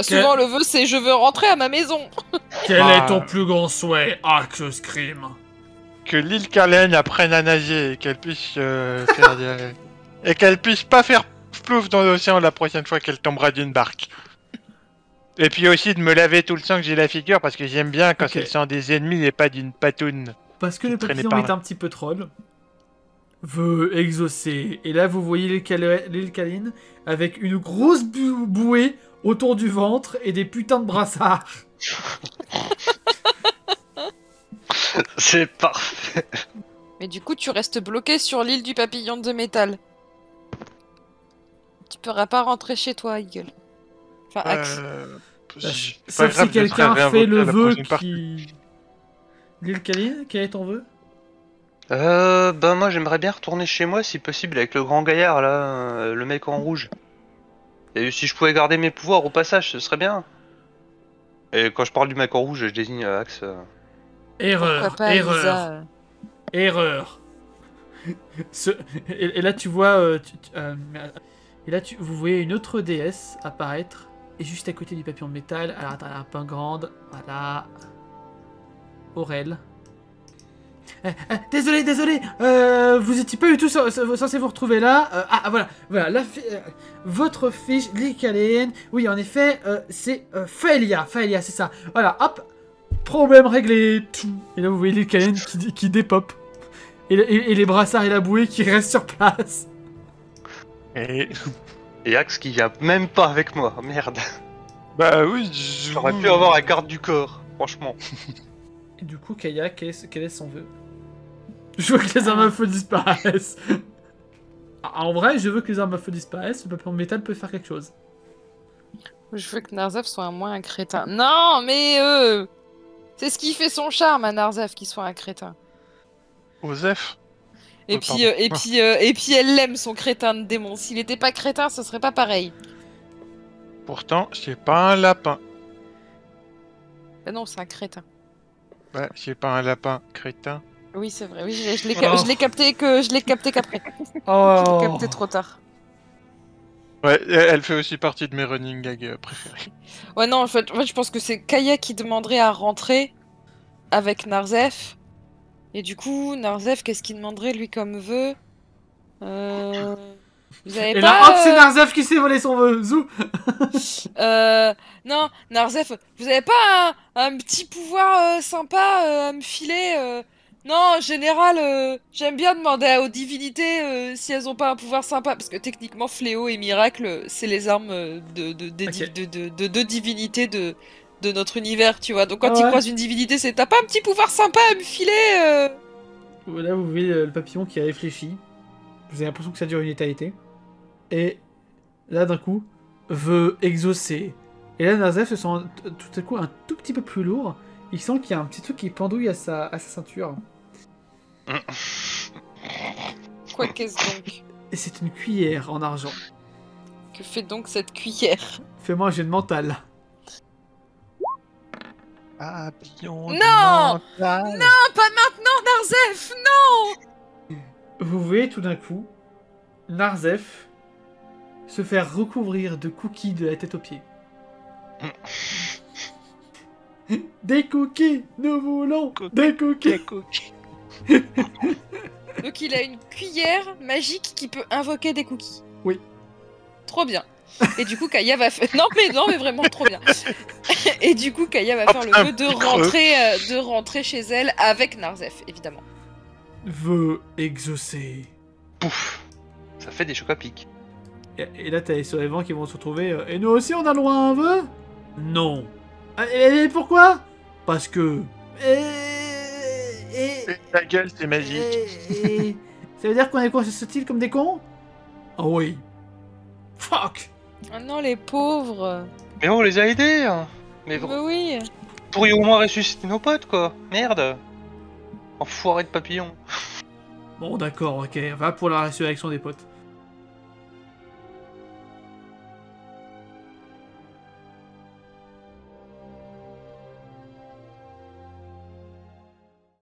Souvent, le vœu, c'est je veux rentrer à ma maison. Quel Ah. est ton plus grand souhait, Axe Scream? Que l'île Kalen apprenne à nager et qu'elle puisse faire et qu'elle puisse pas faire plouf dans l'océan la prochaine fois qu'elle tombera d'une barque. Et puis aussi de me laver tout le sang que j'ai la figure parce que j'aime bien quand Ok. c'est le sang des ennemis et pas d'une patoune. Parce que le traînait papillon par est là. un petit peu troll. Veut exaucer. Et là, vous voyez l'île Kaline avec une grosse bouée autour du ventre et des putains de brassards. C'est parfait. Mais du coup, tu restes bloqué sur l'île du papillon de métal. Tu pourras pas rentrer chez toi, Eagle. Enfin, Axe. C'est pas Sauf grave, si je serai quelqu'un fait réinvoqué le à la vœu prochaine partie. qui... L'île Kaline, quel est ton vœu? Ben moi j'aimerais bien retourner chez moi si possible avec le grand gaillard là, le mec en rouge. Et si je pouvais garder mes pouvoirs au passage, ce serait bien. Et quand je parle du mec en rouge, je désigne Axe. Erreur, Pourquoi pas, erreur, Isa erreur. Et là, tu vois... Et là, vous voyez une autre déesse apparaître. Et juste à côté du papillon de métal, alors attends, elle est un peu grande. Voilà. Aurel. Désolé, vous étiez pas du tout censé vous retrouver là. Voilà, votre fiche, Lycaléenne. Oui, en effet, c'est Faelia, c'est ça. Voilà, hop, problème réglé. Et là, vous voyez Lycaléenne qui dépop. Et les brassards et la bouée qui restent sur place. Et Axe qui vient même pas avec moi, merde. Bah oui, J'aurais pu avoir la carte du corps, franchement. Et du coup, Kaya, quel est son vœu? Je veux que les armes à feu disparaissent. En vrai, je veux que les armes à feu disparaissent. Le papier en métal peut faire quelque chose. Je veux que Narzev soit moins un crétin. Non, mais c'est ce qui fait son charme à Narzev, qu'il soit un crétin. Osef. Et puis elle l'aime, son crétin de démon. S'il était pas crétin, ce serait pas pareil. Pourtant, c'est pas un lapin. Bah non, c'est un crétin. Ouais, c'est pas un lapin, crétin. Oui, c'est vrai. Oui, je l'ai capté qu'après. Oh. Je l'ai capté trop tard. Ouais, elle fait aussi partie de mes running gags préférés. Ouais, non, en fait, je pense que c'est Kaya qui demanderait à rentrer avec Narzev. Et du coup, Narzev, qu'est-ce qu'il demanderait lui comme vœu Vous avez Et pas, là, hop, c'est Narzev qui s'est volé son vœu. Zou. Non, Narzev, vous avez pas un petit pouvoir sympa à me filer Non, en général, j'aime bien demander aux divinités si elles ont pas un pouvoir sympa. Parce que techniquement, Fléau et Miracle, c'est les armes de deux divinités de notre univers, tu vois. Donc quand tu croises une divinité, c'est t'as pas un petit pouvoir sympa à me filer Là, vous voyez le papillon qui réfléchit. Vous avez l'impression que ça dure une éternité. Et là, d'un coup, veut exaucer. Et là, Narzev se sent tout à coup un tout petit peu plus lourd. Il sent qu'il y a un petit truc qui pendouille à sa ceinture. Quoi qu'est-ce donc? Et c'est une cuillère en argent. Que fait donc cette cuillère? Fais-moi un jet de mental. Papillon. Non, pas maintenant, Narzev, non. Vous voyez tout d'un coup Narzev se faire recouvrir de cookies de la tête aux pieds. Des cookies, nous voulons des cookies. Donc il a une cuillère magique qui peut invoquer des cookies. Oui. Trop bien. Et du coup, Kaya va faire... Non mais vraiment trop bien. Et du coup, Kaya va faire le vœu de rentrer chez elle avec Narzev, évidemment. Vœu exaucé. Pouf. Ça fait des chocs à pic. Et là, t'as les survivants qui vont se retrouver. Et nous aussi, on a le droit à un vœu? Non. Et pourquoi? Parce que. Ta gueule, c'est magique. Ça veut dire qu'on est quoi, ce style comme des cons? Ah oui. Fuck. Oh non, les pauvres. Mais on les a aidés, hein. Mais oui. pourrions au moins ressusciter nos potes, quoi. Merde. Enfoiré de papillon. Bon, d'accord, ok. Va pour la résurrection des potes.